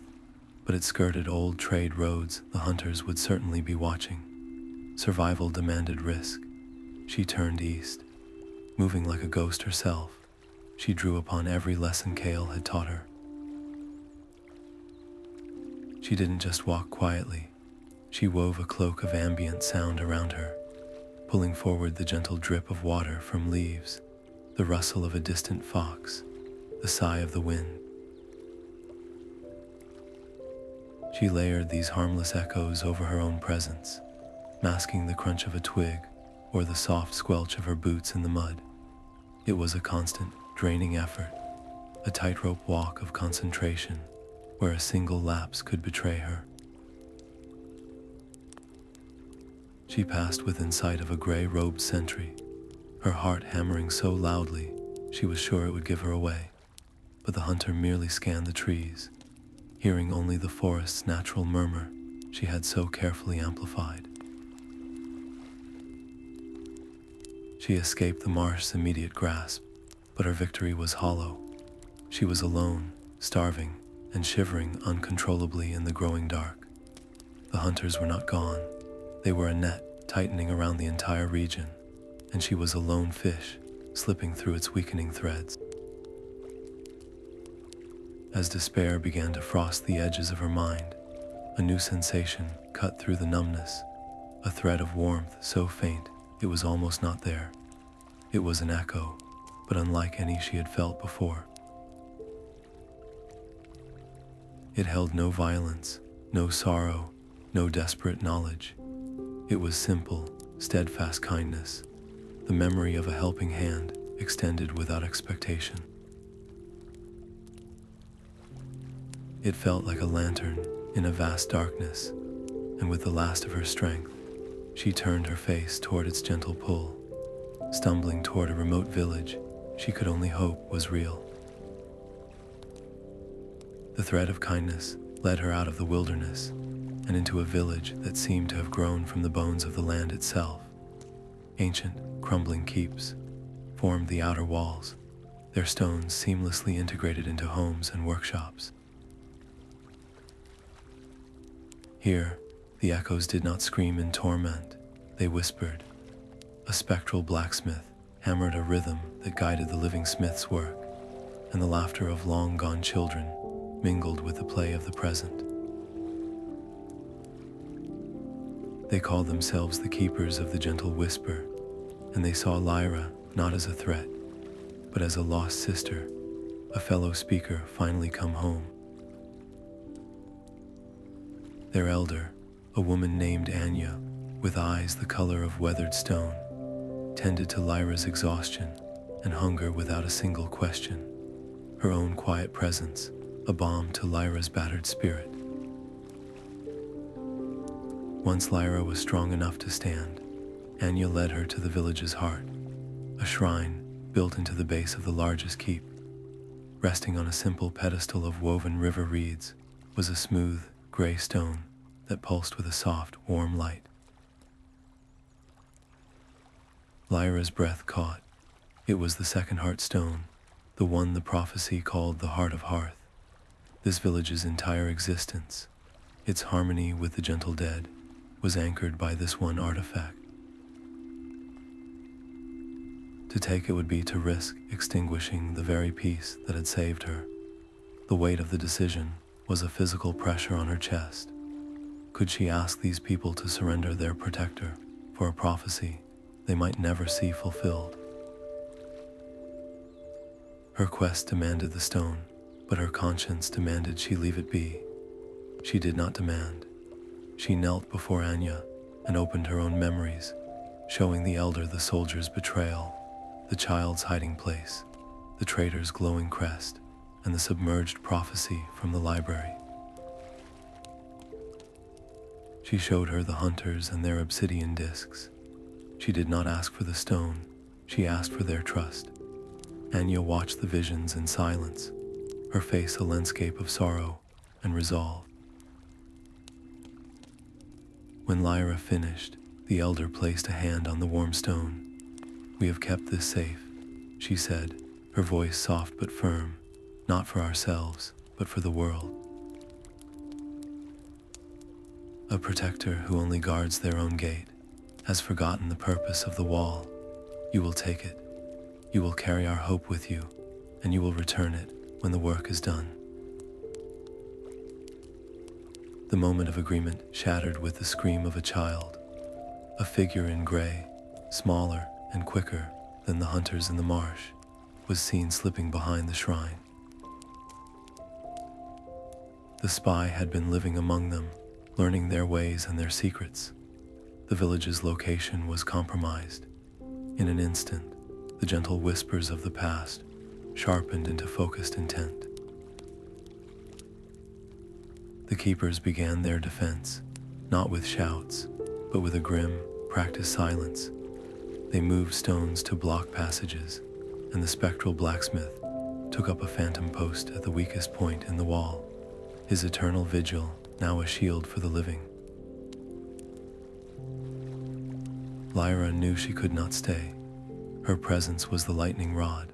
but it skirted old trade roads the hunters would certainly be watching. Survival demanded risk. She turned east. Moving like a ghost herself, she drew upon every lesson Kale had taught her. She didn't just walk quietly, she wove a cloak of ambient sound around her, pulling forward the gentle drip of water from leaves, the rustle of a distant fox, the sigh of the wind. She layered these harmless echoes over her own presence, masking the crunch of a twig or the soft squelch of her boots in the mud. It was a constant, draining effort, a tightrope walk of concentration where a single lapse could betray her. She passed within sight of a gray-robed sentry, her heart hammering so loudly she was sure it would give her away. But the hunter merely scanned the trees, hearing only the forest's natural murmur she had so carefully amplified. She escaped the Marsh's immediate grasp, but her victory was hollow. She was alone, starving, and shivering uncontrollably in the growing dark. The hunters were not gone. They were a net tightening around the entire region, and she was a lone fish slipping through its weakening threads. As despair began to frost the edges of her mind, a new sensation cut through the numbness, a thread of warmth so faint it was almost not there. It was an echo, but unlike any she had felt before. It held no violence, no sorrow, no desperate knowledge. It was simple, steadfast kindness, the memory of a helping hand extended without expectation. It felt like a lantern in a vast darkness, and with the last of her strength, she turned her face toward its gentle pull, stumbling toward a remote village she could only hope was real. The thread of kindness led her out of the wilderness and into a village that seemed to have grown from the bones of the land itself. Ancient, crumbling keeps formed the outer walls, their stones seamlessly integrated into homes and workshops. Here, the echoes did not scream in torment, they whispered. A spectral blacksmith hammered a rhythm that guided the living smith's work, and the laughter of long-gone children mingled with the play of the present. They called themselves the keepers of the gentle whisper, and they saw Lyra not as a threat, but as a lost sister, a fellow speaker finally come home. Their elder, a woman named Anya, with eyes the color of weathered stone, tended to Lyra's exhaustion and hunger without a single question, her own quiet presence a balm to Lyra's battered spirit. Once Lyra was strong enough to stand, Anya led her to the village's heart, a shrine built into the base of the largest keep. Resting on a simple pedestal of woven river reeds was a smooth, gray stone that pulsed with a soft, warm light. Lyra's breath caught. It was the second Heartstone, the one the prophecy called the Heart of Hearth. This village's entire existence, its harmony with the gentle dead, was anchored by this one artifact. To take it would be to risk extinguishing the very peace that had saved her. The weight of the decision was a physical pressure on her chest. Could she ask these people to surrender their protector for a prophecy they might never see fulfilled? Her quest demanded the stone, but her conscience demanded she leave it be. She did not demand. She knelt before Anya and opened her own memories, showing the elder the soldier's betrayal, the child's hiding place, the traitor's glowing crest, and the submerged prophecy from the library. She showed her the hunters and their obsidian discs. She did not ask for the stone, she asked for their trust. Anya watched the visions in silence, her face a landscape of sorrow and resolve. When Lyra finished, the elder placed a hand on the warm stone. "We have kept this safe," she said, her voice soft but firm, "not for ourselves, but for the world. A protector who only guards their own gate has forgotten the purpose of the wall. You will take it. You will carry our hope with you, and you will return it when the work is done." The moment of agreement shattered with the scream of a child. A figure in gray, smaller and quicker than the hunters in the marsh, was seen slipping behind the shrine. The spy had been living among them, learning their ways and their secrets. The village's location was compromised. In an instant, the gentle whispers of the past sharpened into focused intent. The keepers began their defense, not with shouts, but with a grim, practiced silence. They moved stones to block passages, and the spectral blacksmith took up a phantom post at the weakest point in the wall, his eternal vigil now a shield for the living. Lyra knew she could not stay. Her presence was the lightning rod.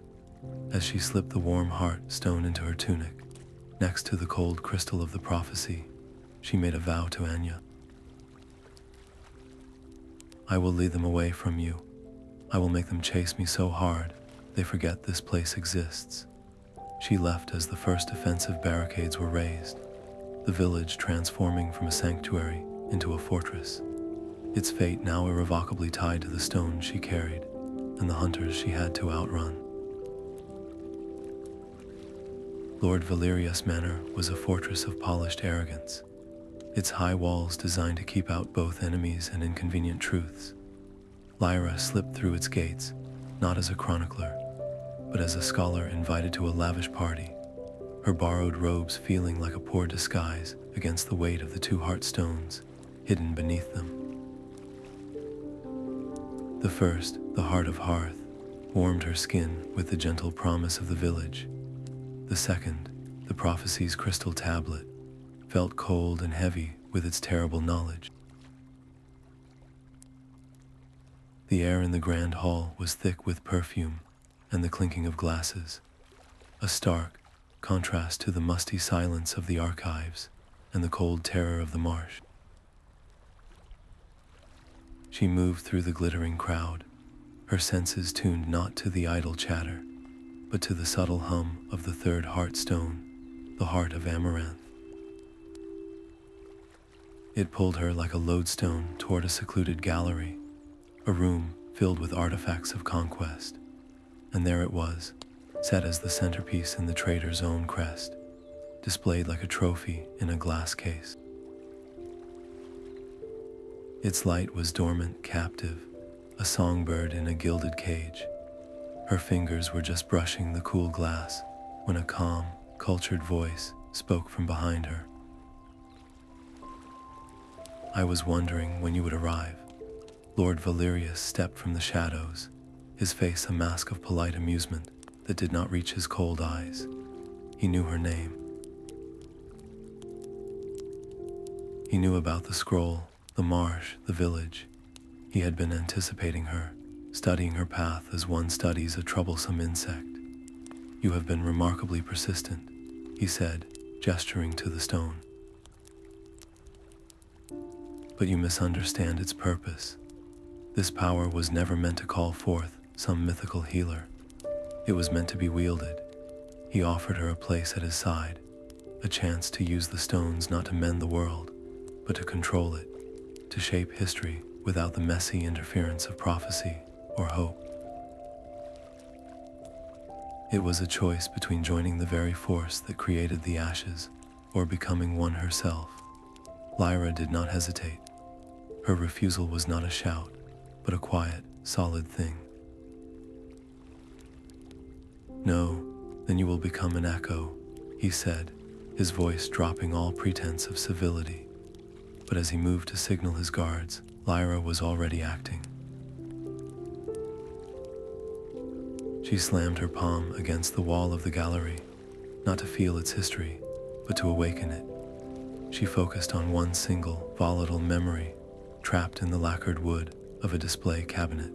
As she slipped the warm Heartstone into her tunic, next to the cold crystal of the prophecy, she made a vow to Anya. "I will lead them away from you. I will make them chase me so hard they forget this place exists." She left as the first defensive barricades were raised, the village transforming from a sanctuary into a fortress, its fate now irrevocably tied to the stone she carried and the hunters she had to outrun. Lord Valerius' Manor was a fortress of polished arrogance, its high walls designed to keep out both enemies and inconvenient truths. Lyra slipped through its gates, not as a chronicler, but as a scholar invited to a lavish party, her borrowed robes feeling like a poor disguise against the weight of the 2 Heartstones hidden beneath them. The first, the Heart of Hearth, warmed her skin with the gentle promise of the village. The second, the prophecy's crystal tablet, felt cold and heavy with its terrible knowledge. The air in the grand hall was thick with perfume and the clinking of glasses, a stark contrast to the musty silence of the archives and the cold terror of the marsh. She moved through the glittering crowd, her senses tuned not to the idle chatter, but to the subtle hum of the 3rd Heartstone, the heart of Amaranth. It pulled her like a lodestone toward a secluded gallery, a room filled with artifacts of conquest, and there it was, set as the centerpiece in the traitor's own crest, displayed like a trophy in a glass case. Its light was dormant, captive, a songbird in a gilded cage. Her fingers were just brushing the cool glass when a calm, cultured voice spoke from behind her. "I was wondering when you would arrive." Lord Valerius stepped from the shadows, his face a mask of polite amusement that did not reach his cold eyes. He knew her name. He knew about the scroll, the marsh, the village. He had been anticipating her, studying her path as one studies a troublesome insect. "You have been remarkably persistent," he said, gesturing to the stone. "But you misunderstand its purpose. This power was never meant to call forth some mythical healer. It was meant to be wielded." He offered her a place at his side, a chance to use the stones not to mend the world, but to control it, to shape history without the messy interference of prophecy or hope. It was a choice between joining the very force that created the ashes or becoming one herself. Lyra did not hesitate. Her refusal was not a shout, but a quiet, solid thing. "No, then you will become an echo," he said, his voice dropping all pretense of civility. But as he moved to signal his guards, Lyra was already acting. She slammed her palm against the wall of the gallery, not to feel its history, but to awaken it. She focused on one single, volatile memory, trapped in the lacquered wood of a display cabinet.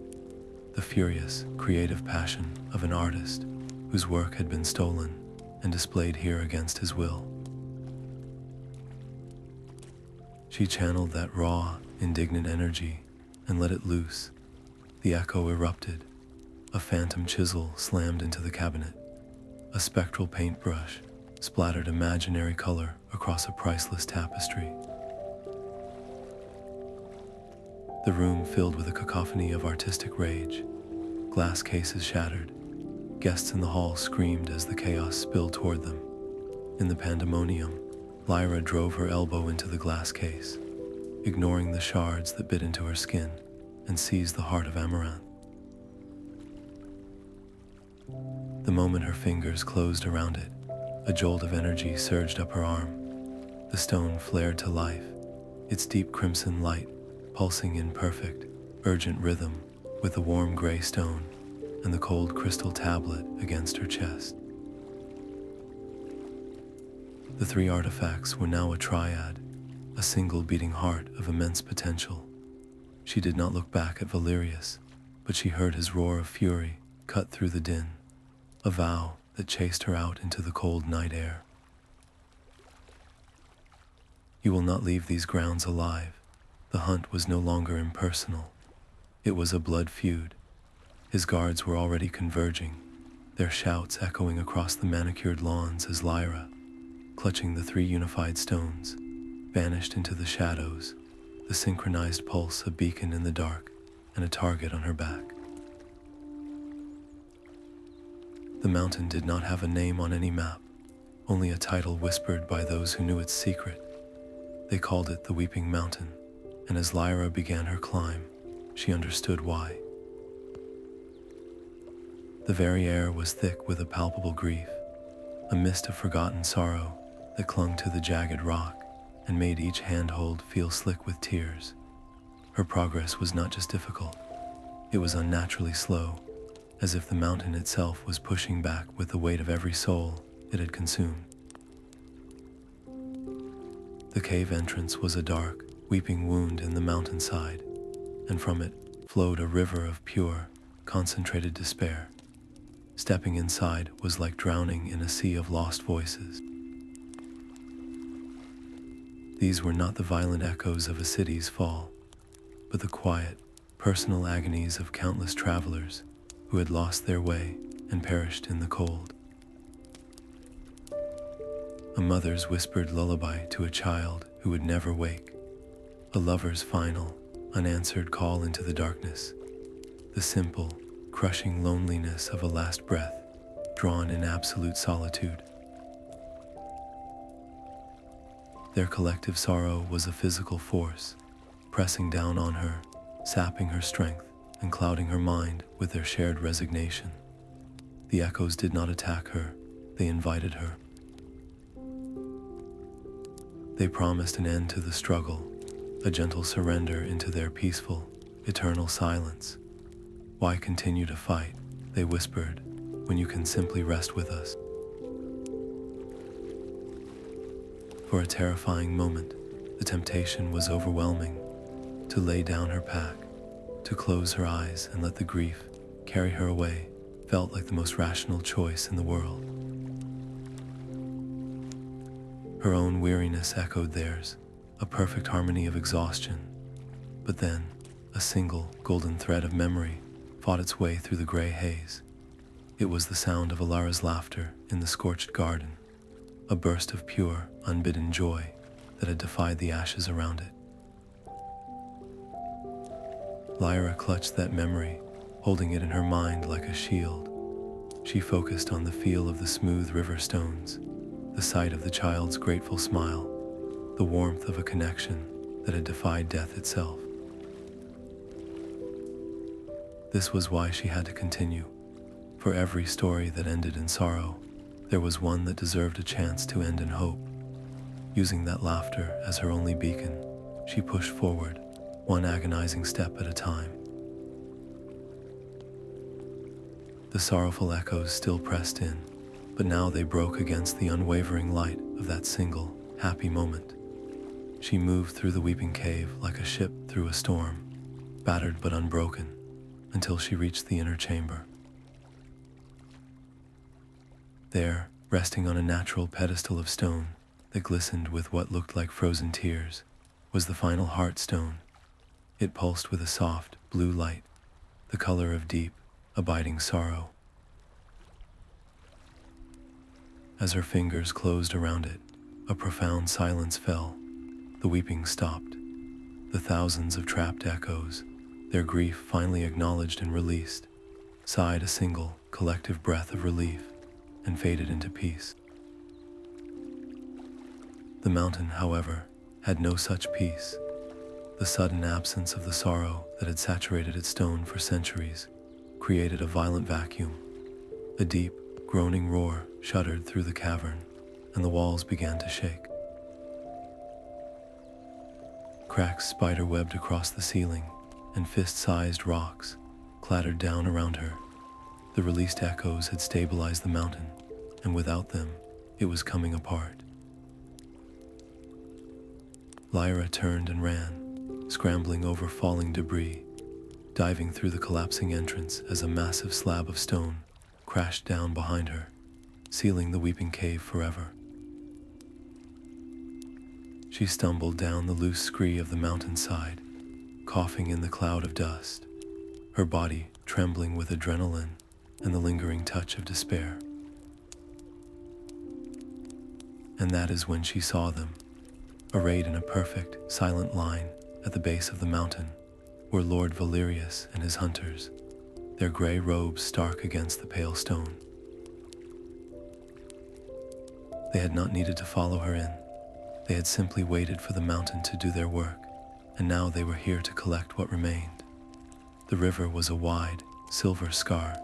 The furious, creative passion of an artist whose work had been stolen and displayed here against his will. She channeled that raw, indignant energy and let it loose. The echo erupted. A phantom chisel slammed into the cabinet. A spectral paintbrush splattered imaginary color across a priceless tapestry. The room filled with a cacophony of artistic rage. Glass cases shattered. Guests in the hall screamed as the chaos spilled toward them. In the pandemonium, Lyra drove her elbow into the glass case, ignoring the shards that bit into her skin, and seized the heart of Amaranth. The moment her fingers closed around it, a jolt of energy surged up her arm. The stone flared to life, its deep crimson light pulsing in perfect, urgent rhythm with the warm gray stone and the cold crystal tablet against her chest. The three artifacts were now a triad, a single beating heart of immense potential. She did not look back at Valerius, but she heard his roar of fury cut through the din, a vow that chased her out into the cold night air. "You will not leave these grounds alive." The hunt was no longer impersonal. It was a blood feud. His guards were already converging, their shouts echoing across the manicured lawns as Lyra, clutching the three unified stones, vanished into the shadows, the synchronized pulse a beacon in the dark and a target on her back. The mountain did not have a name on any map, only a title whispered by those who knew its secret. They called it the Weeping Mountain, and as Lyra began her climb, she understood why. The very air was thick with a palpable grief, a mist of forgotten sorrow that clung to the jagged rock and made each handhold feel slick with tears. Her progress was not just difficult, it was unnaturally slow, as if the mountain itself was pushing back with the weight of every soul it had consumed. The cave entrance was a dark, weeping wound in the mountainside, and from it flowed a river of pure, concentrated despair. Stepping inside was like drowning in a sea of lost voices. These were not the violent echoes of a city's fall, but the quiet, personal agonies of countless travelers who had lost their way and perished in the cold. A mother's whispered lullaby to a child who would never wake. A lover's final, unanswered call into the darkness. The simple, crushing loneliness of a last breath, drawn in absolute solitude. Their collective sorrow was a physical force, pressing down on her, sapping her strength, and clouding her mind with their shared resignation. The echoes did not attack her, they invited her. They promised an end to the struggle, a gentle surrender into their peaceful, eternal silence. "Why continue to fight?" they whispered, "when you can simply rest with us." For a terrifying moment, the temptation was overwhelming. To lay down her pack, to close her eyes and let the grief carry her away, felt like the most rational choice in the world. Her own weariness echoed theirs, a perfect harmony of exhaustion. But then, a single golden thread of memory fought its way through the gray haze. It was the sound of Alara's laughter in the scorched garden, a burst of pure, unbidden joy that had defied the ashes around it. Lyra clutched that memory, holding it in her mind like a shield. She focused on the feel of the smooth river stones, the sight of the child's grateful smile, the warmth of a connection that had defied death itself. This was why she had to continue. For every story that ended in sorrow, there was one that deserved a chance to end in hope. Using that laughter as her only beacon, she pushed forward, one agonizing step at a time. The sorrowful echoes still pressed in, but now they broke against the unwavering light of that single, happy moment. She moved through the weeping cave like a ship through a storm, battered but unbroken, until she reached the inner chamber. There, resting on a natural pedestal of stone that glistened with what looked like frozen tears, was the final Heartstone. It pulsed with a soft, blue light, the color of deep, abiding sorrow. As her fingers closed around it, a profound silence fell. The weeping stopped. The thousands of trapped echoes, their grief finally acknowledged and released, sighed a single, collective breath of relief and faded into peace. The mountain, however, had no such peace. The sudden absence of the sorrow that had saturated its stone for centuries created a violent vacuum. A deep, groaning roar shuddered through the cavern, and the walls began to shake. Cracks spider-webbed across the ceiling, and fist-sized rocks clattered down around her. The released echoes had stabilized the mountain, and without them, it was coming apart. Lyra turned and ran, scrambling over falling debris, diving through the collapsing entrance as a massive slab of stone crashed down behind her, sealing the weeping cave forever. She stumbled down the loose scree of the mountainside, coughing in the cloud of dust, her body trembling with adrenaline and the lingering touch of despair. And that is when she saw them. Arrayed in a perfect, silent line at the base of the mountain were Lord Valerius and his hunters, their gray robes stark against the pale stone. They had not needed to follow her in. They had simply waited for the mountain to do their work, and now they were here to collect what remained. The river was a wide, silver scar,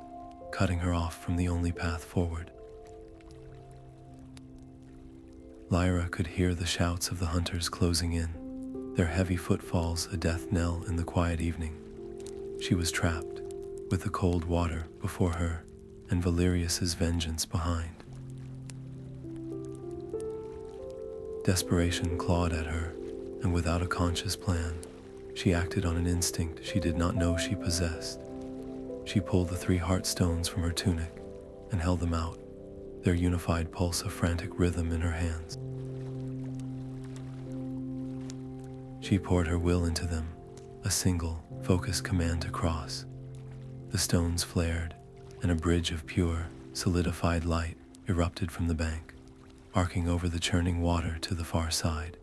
cutting her off from the only path forward. Lyra could hear the shouts of the hunters closing in, their heavy footfalls a death knell in the quiet evening. She was trapped, with the cold water before her and Valerius's vengeance behind. Desperation clawed at her, and without a conscious plan, she acted on an instinct she did not know she possessed. She pulled the 3 Heartstones from her tunic and held them out, their unified pulse a frantic rhythm in her hands. She poured her will into them, a single, focused command to cross. The stones flared, and a bridge of pure, solidified light erupted from the bank, arcing over the churning water to the far side.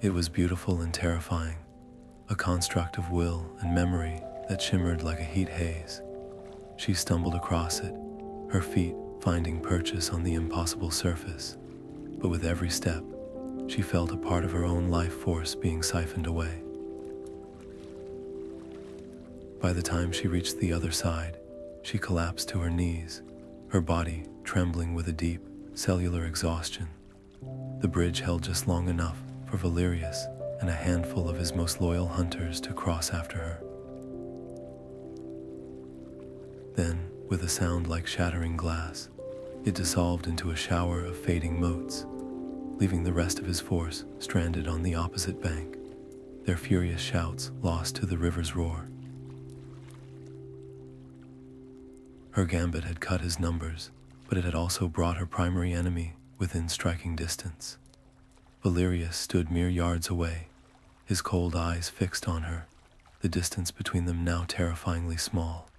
It was beautiful and terrifying, a construct of will and memory that shimmered like a heat haze. She stumbled across it, her feet finding purchase on the impossible surface, but with every step, she felt a part of her own life force being siphoned away. By the time she reached the other side, she collapsed to her knees, her body trembling with a deep, cellular exhaustion. The bridge held just long enough for Valerius and a handful of his most loyal hunters to cross after her. Then, with a sound like shattering glass, it dissolved into a shower of fading motes, leaving the rest of his force stranded on the opposite bank, their furious shouts lost to the river's roar. Her gambit had cut his numbers, but it had also brought her primary enemy within striking distance. Valerius stood mere yards away, his cold eyes fixed on her, the distance between them now terrifyingly small.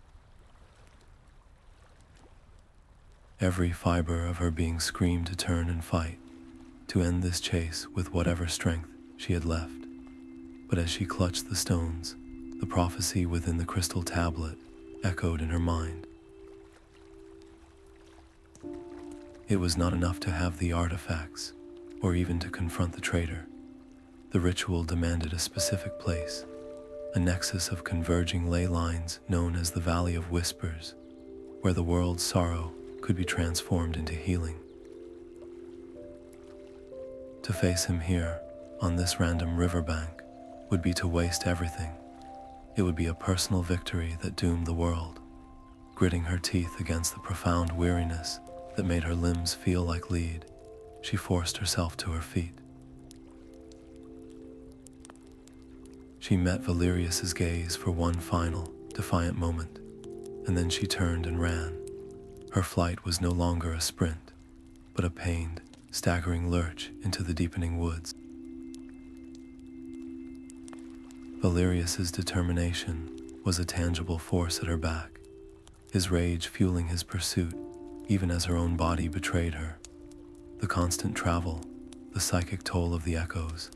Every fiber of her being screamed to turn and fight, to end this chase with whatever strength she had left. But as she clutched the stones, the prophecy within the crystal tablet echoed in her mind. It was not enough to have the artifacts, or even to confront the traitor. The ritual demanded a specific place, a nexus of converging ley lines known as the Valley of Whispers, where the world's sorrow could be transformed into healing. To face him here, on this random riverbank, would be to waste everything. It would be a personal victory that doomed the world. Gritting her teeth against the profound weariness that made her limbs feel like lead, she forced herself to her feet. She met Valerius's gaze for one final, defiant moment, and then she turned and ran. Her flight was no longer a sprint, but a pained, staggering lurch into the deepening woods. Valerius's determination was a tangible force at her back, his rage fueling his pursuit, even as her own body betrayed her. The constant travel, the psychic toll of the echoes,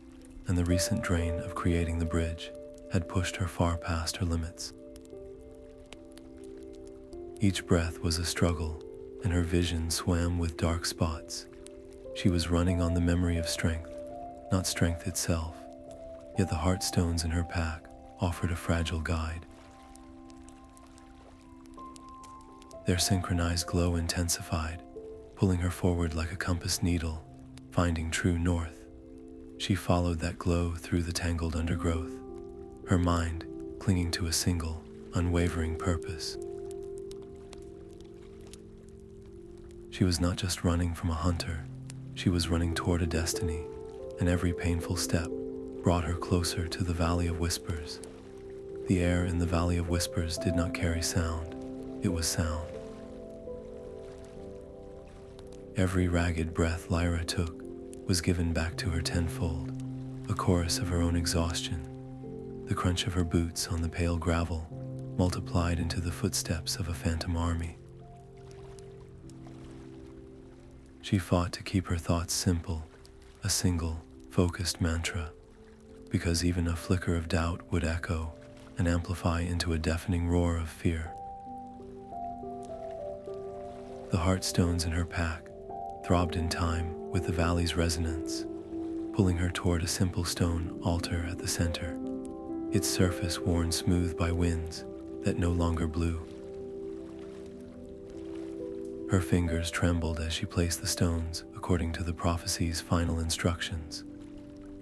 and the recent drain of creating the bridge had pushed her far past her limits. Each breath was a struggle, and her vision swam with dark spots. She was running on the memory of strength, not strength itself, yet the Heartstones in her pack offered a fragile guide. Their synchronized glow intensified, pulling her forward like a compass needle, finding true north. She followed that glow through the tangled undergrowth, her mind clinging to a single, unwavering purpose. She was not just running from a hunter, she was running toward a destiny, and every painful step brought her closer to the Valley of Whispers. The air in the Valley of Whispers did not carry sound, it was sound. Every ragged breath Lyra took was given back to her tenfold, a chorus of her own exhaustion. The crunch of her boots on the pale gravel multiplied into the footsteps of a phantom army. She fought to keep her thoughts simple, a single, focused mantra, because even a flicker of doubt would echo and amplify into a deafening roar of fear. The Heartstones in her pack throbbed in time with the valley's resonance, pulling her toward a simple stone altar at the center, its surface worn smooth by winds that no longer blew. Her fingers trembled as she placed the stones according to the prophecy's final instructions.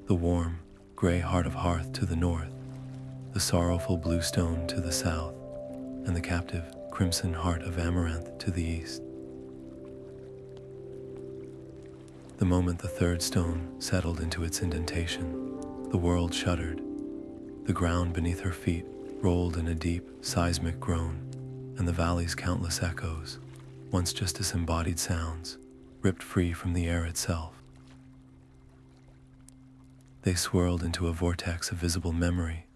The warm, gray heart of Hearth to the north, the sorrowful blue stone to the south, and the captive crimson heart of Amaranth to the east. The moment the third stone settled into its indentation, the world shuddered. The ground beneath her feet rolled in a deep, seismic groan, and the valley's countless echoes, once just disembodied sounds, ripped free from the air itself. They swirled into a vortex of visible memory,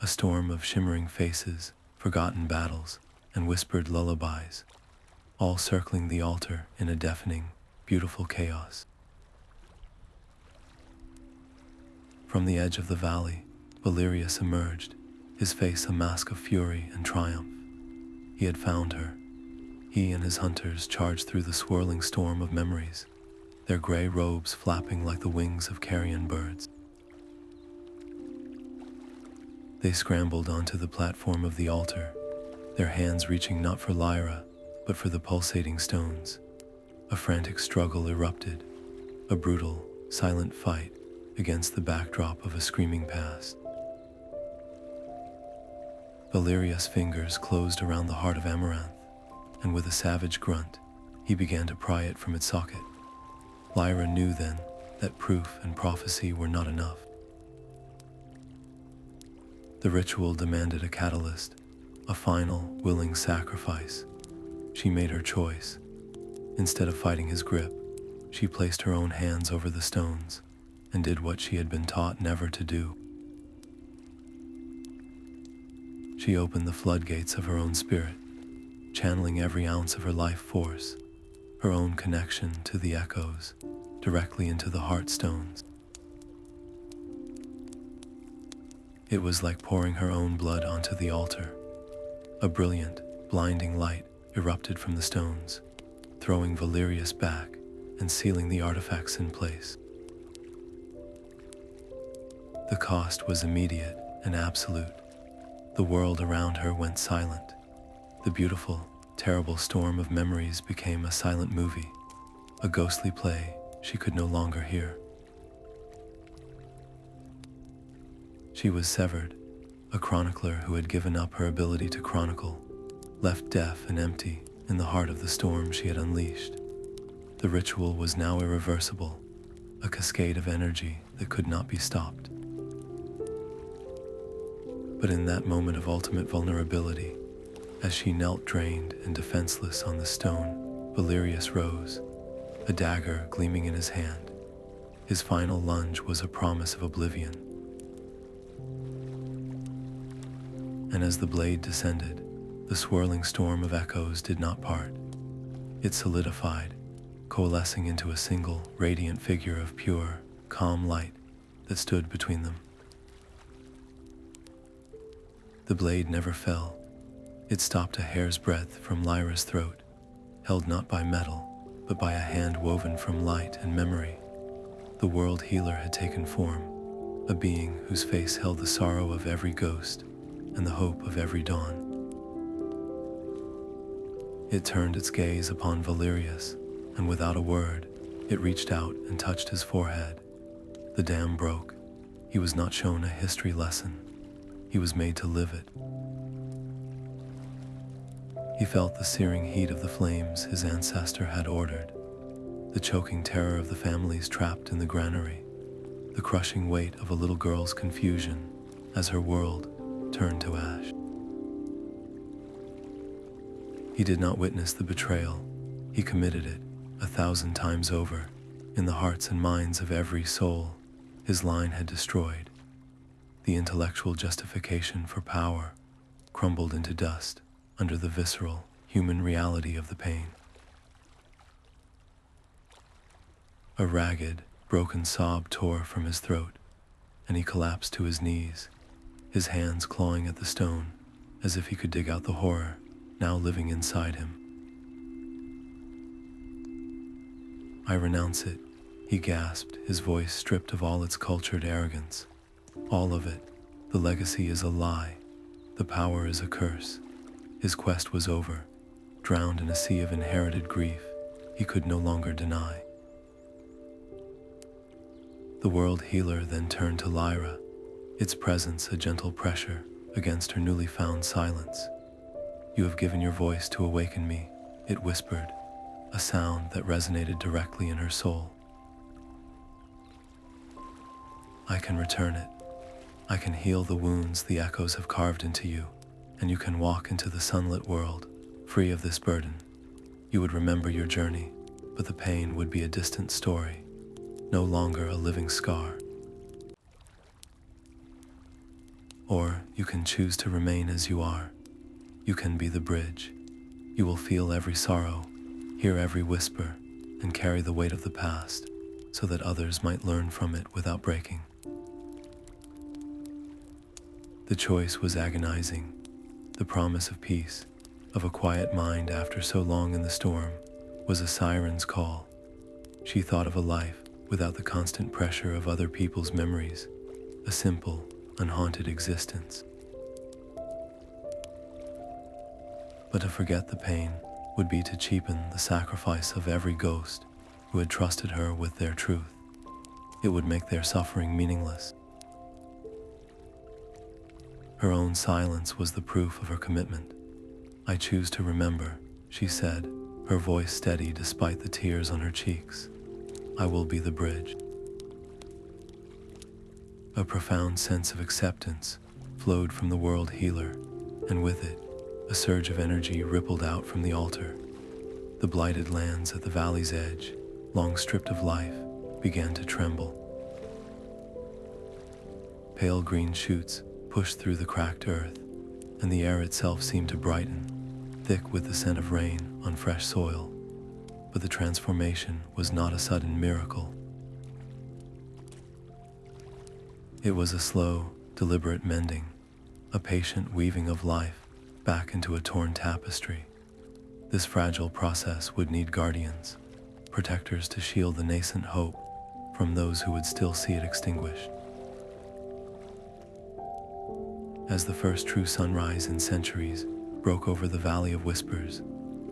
a storm of shimmering faces, forgotten battles, and whispered lullabies, all circling the altar in a deafening, beautiful chaos. From the edge of the valley, Valerius emerged, his face a mask of fury and triumph. He had found her. He and his hunters charged through the swirling storm of memories, their gray robes flapping like the wings of carrion birds. They scrambled onto the platform of the altar, their hands reaching not for Lyra, but for the pulsating stones. A frantic struggle erupted, a brutal, silent fight against the backdrop of a screaming past. Valerius' fingers closed around the heart of Amaranth, and with a savage grunt, he began to pry it from its socket. Lyra knew then that proof and prophecy were not enough. The ritual demanded a catalyst, a final, willing sacrifice. She made her choice. Instead of fighting his grip, she placed her own hands over the stones and did what she had been taught never to do. She opened the floodgates of her own spirit, channeling every ounce of her life force, her own connection to the echoes, directly into the Heartstones. It was like pouring her own blood onto the altar, A brilliant, blinding light erupted from the stones, throwing Valerius back and sealing the artifacts in place. The cost was immediate and absolute. The world around her went silent. The beautiful, terrible storm of memories became a silent movie, a ghostly play she could no longer hear. She was severed, a chronicler who had given up her ability to chronicle, left deaf and empty in the heart of the storm she had unleashed. The ritual was now irreversible, a cascade of energy that could not be stopped. But in that moment of ultimate vulnerability, as she knelt drained and defenseless on the stone, Valerius rose, a dagger gleaming in his hand. His final lunge was a promise of oblivion. And as the blade descended, the swirling storm of echoes did not part. It solidified, coalescing into a single, radiant figure of pure, calm light that stood between them. The blade never fell. It stopped a hair's breadth from Lyra's throat, held not by metal, but by a hand woven from light and memory. The world healer had taken form, a being whose face held the sorrow of every ghost and the hope of every dawn. It turned its gaze upon Valerius, and without a word, it reached out and touched his forehead. The dam broke. He was not shown a history lesson. He was made to live it. He felt the searing heat of the flames his ancestor had ordered, the choking terror of the families trapped in the granary, the crushing weight of a little girl's confusion as her world turned to ash. He did not witness the betrayal. He committed it 1,000 times over in the hearts and minds of every soul his line had destroyed. The intellectual justification for power crumbled into dust under the visceral, human reality of the pain. A ragged, broken sob tore from his throat, and he collapsed to his knees, his hands clawing at the stone as if he could dig out the horror now living inside him. "I renounce it," he gasped, his voice stripped of all its cultured arrogance. "All of it. The legacy is a lie. The power is a curse." His quest was over, drowned in a sea of inherited grief he could no longer deny. The world healer then turned to Lyra, its presence a gentle pressure against her newly found silence. "You have given your voice to awaken me," it whispered, a sound that resonated directly in her soul. "I can return it. I can heal the wounds the echoes have carved into you, and you can walk into the sunlit world, free of this burden. You would remember your journey, but the pain would be a distant story, no longer a living scar. Or you can choose to remain as you are. You can be the bridge. You will feel every sorrow, hear every whisper, and carry the weight of the past, so that others might learn from it without breaking." The choice was agonizing. The promise of peace, of a quiet mind after so long in the storm, was a siren's call. She thought of a life without the constant pressure of other people's memories, a simple, unhaunted existence. But to forget the pain would be to cheapen the sacrifice of every ghost who had trusted her with their truth. It would make their suffering meaningless. Her own silence was the proof of her commitment. "I choose to remember," she said, her voice steady despite the tears on her cheeks. "I will be the bridge." A profound sense of acceptance flowed from the world healer, and with it, a surge of energy rippled out from the altar. The blighted lands at the valley's edge, long stripped of life, began to tremble. Pale green shoots pushed through the cracked earth, and the air itself seemed to brighten, thick with the scent of rain on fresh soil. But the transformation was not a sudden miracle. It was a slow, deliberate mending, a patient weaving of life back into a torn tapestry. This fragile process would need guardians, protectors to shield the nascent hope from those who would still see it extinguished. As the first true sunrise in centuries broke over the Valley of Whispers,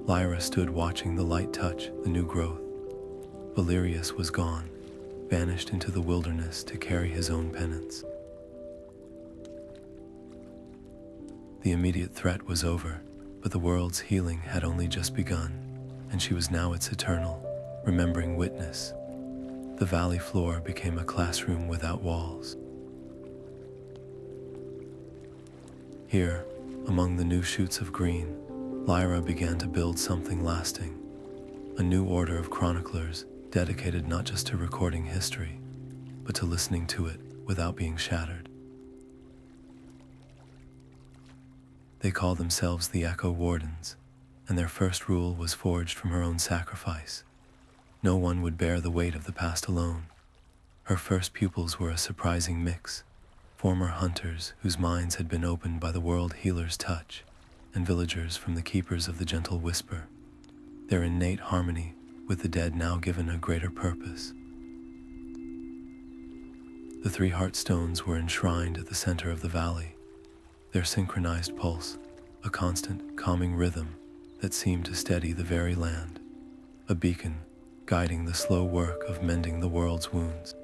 Lyra stood watching the light touch the new growth. Valerius was gone, vanished into the wilderness to carry his own penance. The immediate threat was over, but the world's healing had only just begun, and she was now its eternal, remembering witness. The valley floor became a classroom without walls. Here, among the new shoots of green, Lyra began to build something lasting, a new order of chroniclers dedicated not just to recording history, but to listening to it without being shattered. They called themselves the Echo Wardens, and their first rule was forged from her own sacrifice. No one would bear the weight of the past alone. Her first pupils were a surprising mix: former hunters whose minds had been opened by the world healer's touch, and villagers from the keepers of the gentle whisper, their innate harmony with the dead now given a greater purpose. The 3 Heartstones were enshrined at the center of the valley, their synchronized pulse, a constant, calming rhythm that seemed to steady the very land, a beacon guiding the slow work of mending the world's wounds.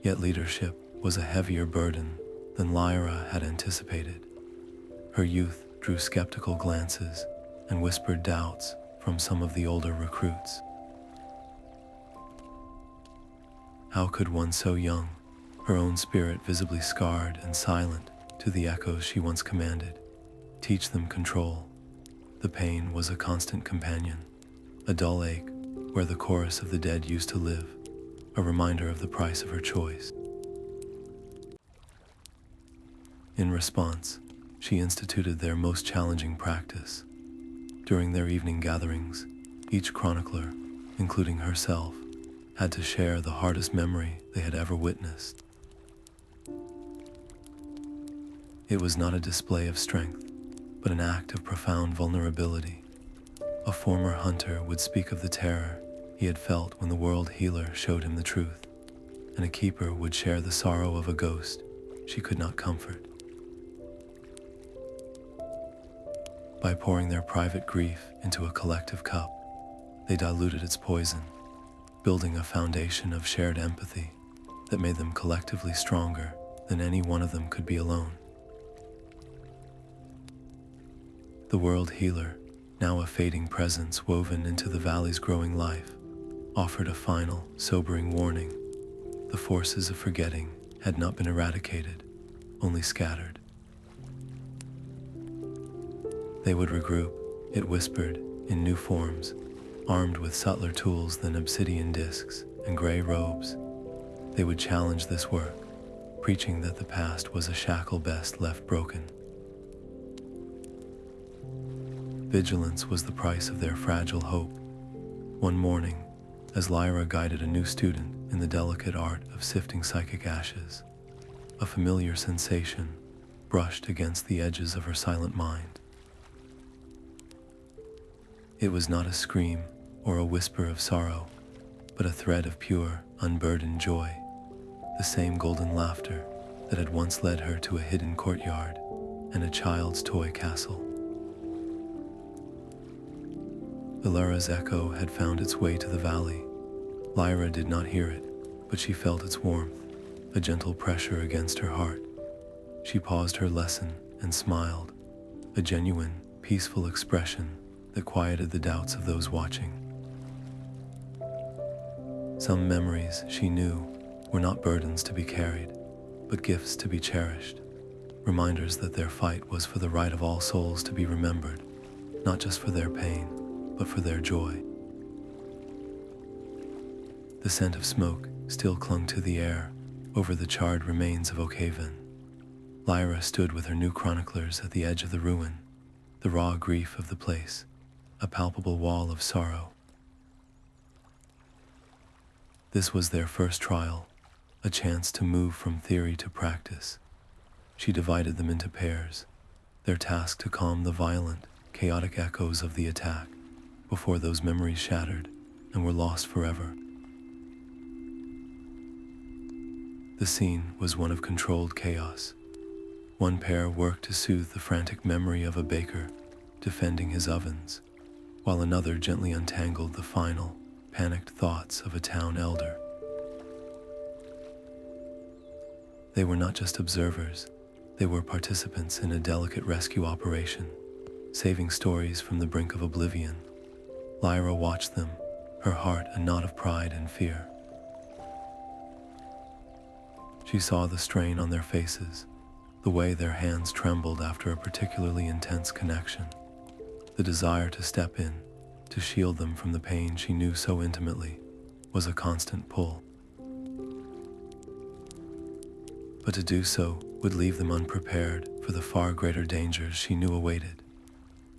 Yet leadership was a heavier burden than Lyra had anticipated. Her youth drew skeptical glances and whispered doubts from some of the older recruits. How could one so young, her own spirit visibly scarred and silent to the echoes she once commanded, teach them control? The pain was a constant companion, a dull ache where the chorus of the dead used to live, a reminder of the price of her choice. In response, she instituted their most challenging practice. During their evening gatherings, each chronicler, including herself, had to share the hardest memory they had ever witnessed. It was not a display of strength, but an act of profound vulnerability. A former hunter would speak of the terror he had felt when the world healer showed him the truth, and a keeper would share the sorrow of a ghost she could not comfort. By pouring their private grief into a collective cup, they diluted its poison, building a foundation of shared empathy that made them collectively stronger than any one of them could be alone. The world healer, now a fading presence woven into the valley's growing life, offered a final, sobering warning. The forces of forgetting had not been eradicated, only scattered. They would regroup, it whispered, in new forms, armed with subtler tools than obsidian discs and gray robes. They would challenge this work, preaching that the past was a shackle best left broken. Vigilance was the price of their fragile hope. One morning, as Lyra guided a new student in the delicate art of sifting psychic ashes, a familiar sensation brushed against the edges of her silent mind. It was not a scream or a whisper of sorrow, but a thread of pure, unburdened joy, the same golden laughter that had once led her to a hidden courtyard and a child's toy castle. Alara's echo had found its way to the valley. Lyra did not hear it, but she felt its warmth, a gentle pressure against her heart. She paused her lesson and smiled, a genuine, peaceful expression that quieted the doubts of those watching. Some memories, she knew, were not burdens to be carried, but gifts to be cherished, reminders that their fight was for the right of all souls to be remembered, not just for their pain, but for their joy. The scent of smoke still clung to the air over the charred remains of Awakens. Lyra stood with her new chroniclers at the edge of the ruin, the raw grief of the place, a palpable wall of sorrow. This was their first trial, a chance to move from theory to practice. She divided them into pairs, their task to calm the violent, chaotic echoes of the attack before those memories shattered and were lost forever. The scene was one of controlled chaos. One pair worked to soothe the frantic memory of a baker defending his ovens, while another gently untangled the final, panicked thoughts of a town elder. They were not just observers, they were participants in a delicate rescue operation, saving stories from the brink of oblivion. Lyra watched them, her heart a knot of pride and fear. She saw the strain on their faces, the way their hands trembled after a particularly intense connection. The desire to step in, to shield them from the pain she knew so intimately, was a constant pull. But to do so would leave them unprepared for the far greater dangers she knew awaited.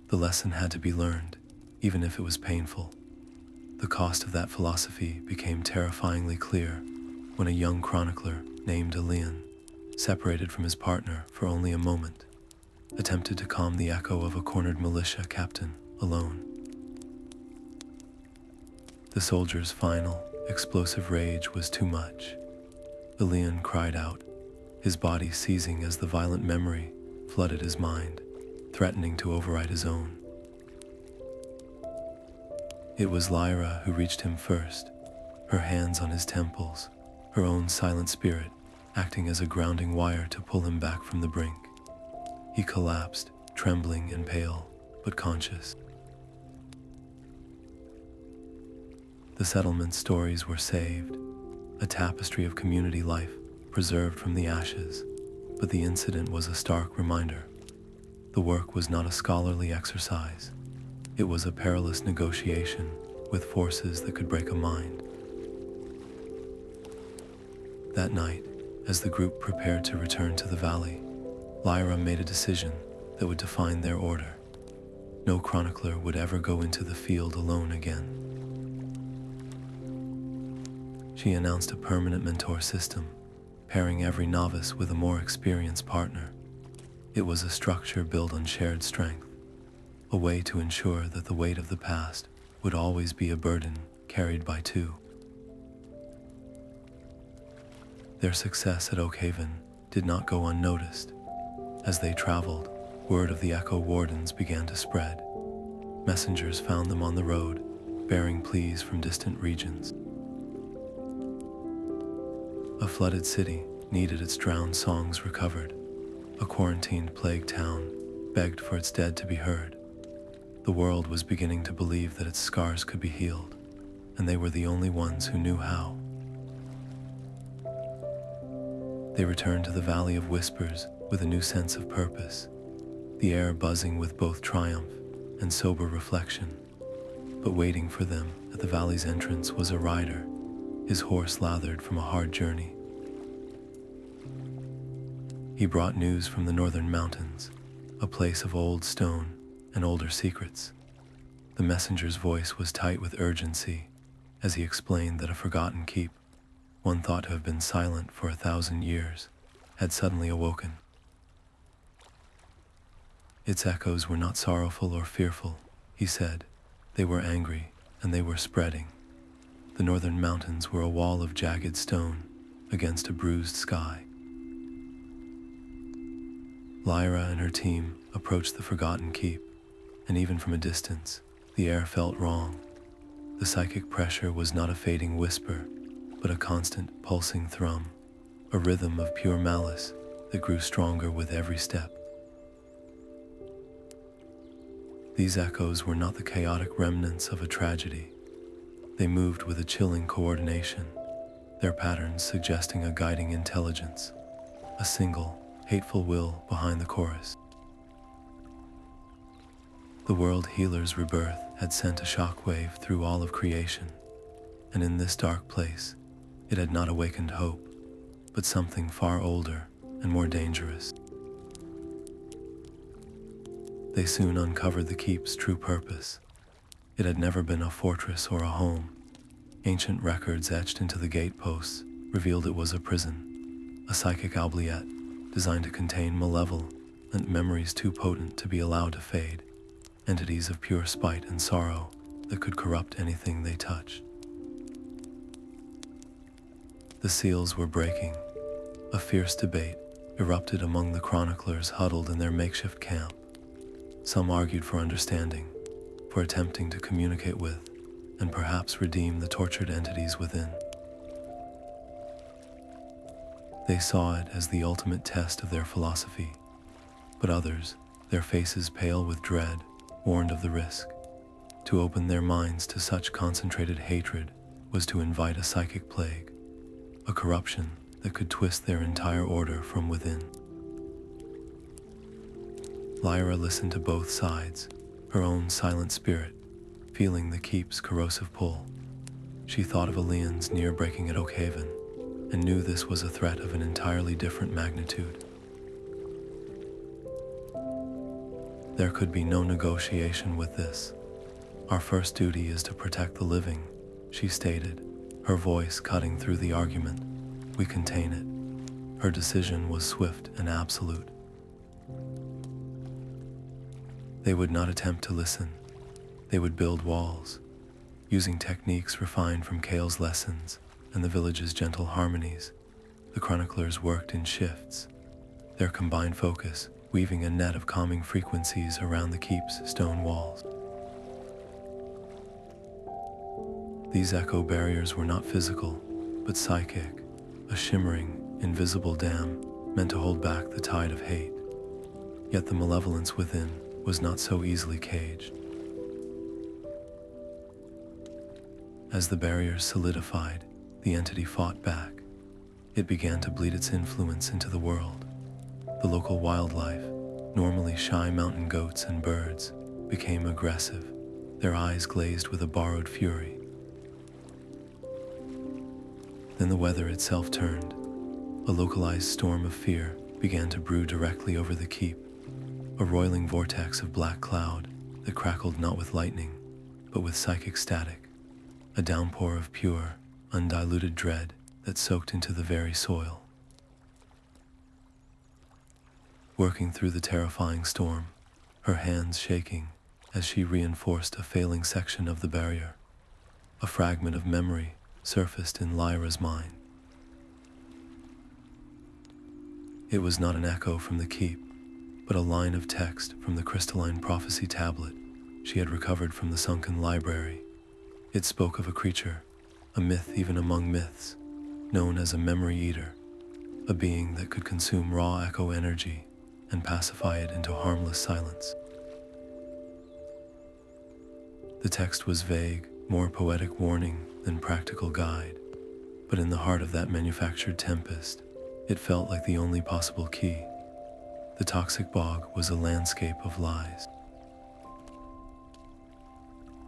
The lesson had to be learned, even if it was painful. The cost of that philosophy became terrifyingly clear when a young chronicler named Elian, separated from his partner for only a moment, attempted to calm the echo of a cornered militia captain alone. The soldier's final, explosive rage was too much. Elian cried out, his body seizing as the violent memory flooded his mind, threatening to override his own. It was Lyra who reached him first, her hands on his temples, her own silent spirit acting as a grounding wire to pull him back from the brink. He collapsed, trembling and pale, but conscious. The settlement's stories were saved, a tapestry of community life preserved from the ashes, but the incident was a stark reminder. The work was not a scholarly exercise. It was a perilous negotiation with forces that could break a mind. That night, as the group prepared to return to the valley, Lyra made a decision that would define their order. No chronicler would ever go into the field alone again. She announced a permanent mentor system, pairing every novice with a more experienced partner. It was a structure built on shared strength, a way to ensure that the weight of the past would always be a burden carried by two. Their success at Oakhaven did not go unnoticed. As they traveled, word of the Echo Wardens began to spread. Messengers found them on the road, bearing pleas from distant regions. A flooded city needed its drowned songs recovered. A quarantined plague town begged for its dead to be heard. The world was beginning to believe that its scars could be healed, and they were the only ones who knew how. They returned to the Valley of Whispers with a new sense of purpose, the air buzzing with both triumph and sober reflection. But waiting for them at the valley's entrance was a rider, his horse lathered from a hard journey. He brought news from the northern mountains, a place of old stone and older secrets. The messenger's voice was tight with urgency as he explained that a forgotten keep, one thought to have been silent for 1,000 years, had suddenly awoken. Its echoes were not sorrowful or fearful, he said. They were angry, and they were spreading. The northern mountains were a wall of jagged stone against a bruised sky. Lyra and her team approached the forgotten keep, and even from a distance, the air felt wrong. The psychic pressure was not a fading whisper, but a constant pulsing thrum, a rhythm of pure malice that grew stronger with every step. These echoes were not the chaotic remnants of a tragedy. They moved with a chilling coordination, their patterns suggesting a guiding intelligence, a single, hateful will behind the chorus. The world healer's rebirth had sent a shockwave through all of creation, and in this dark place, it had not awakened hope, but something far older and more dangerous. They soon uncovered the keep's true purpose. It had never been a fortress or a home. Ancient records etched into the gateposts revealed it was a prison, a psychic oubliette designed to contain malevolent memories too potent to be allowed to fade, entities of pure spite and sorrow that could corrupt anything they touched. The seals were breaking. A fierce debate erupted among the chroniclers huddled in their makeshift camp. Some argued for understanding, for attempting to communicate with, and perhaps redeem the tortured entities within. They saw it as the ultimate test of their philosophy, but others, their faces pale with dread, warned of the risk. To open their minds to such concentrated hatred was to invite a psychic plague, a corruption that could twist their entire order from within. Lyra listened to both sides, her own silent spirit, feeling the keep's corrosive pull. She thought of Alien's near breaking at Oakhaven, and knew this was a threat of an entirely different magnitude. There could be no negotiation with this. Our first duty is to protect the living, she stated, her voice cutting through the argument. We contain it. Her decision was swift and absolute. They would not attempt to listen. They would build walls, using techniques refined from Kale's lessons and the village's gentle harmonies. The chroniclers worked in shifts, their combined focus weaving a net of calming frequencies around the keep's stone walls. These echo barriers were not physical, but psychic, a shimmering, invisible dam meant to hold back the tide of hate. Yet the malevolence within was not so easily caged. As the barriers solidified, the entity fought back. It began to bleed its influence into the world. The local wildlife, normally shy mountain goats and birds, became aggressive, their eyes glazed with a borrowed fury. Then the weather itself turned. A localized storm of fear began to brew directly over the keep, a roiling vortex of black cloud that crackled not with lightning, but with psychic static, a downpour of pure, undiluted dread that soaked into the very soil. Working through the terrifying storm, her hands shaking as she reinforced a failing section of the barrier, a fragment of memory surfaced in Lyra's mind. It was not an echo from the keep, but a line of text from the crystalline prophecy tablet she had recovered from the Sunken library. It spoke of a creature, a myth even among myths, known as a memory eater, a being that could consume raw echo energy and pacify it into harmless silence. The text was vague, more poetic warning than practical guide, but in the heart of that manufactured tempest, it felt like the only possible key. The toxic bog was a landscape of lies.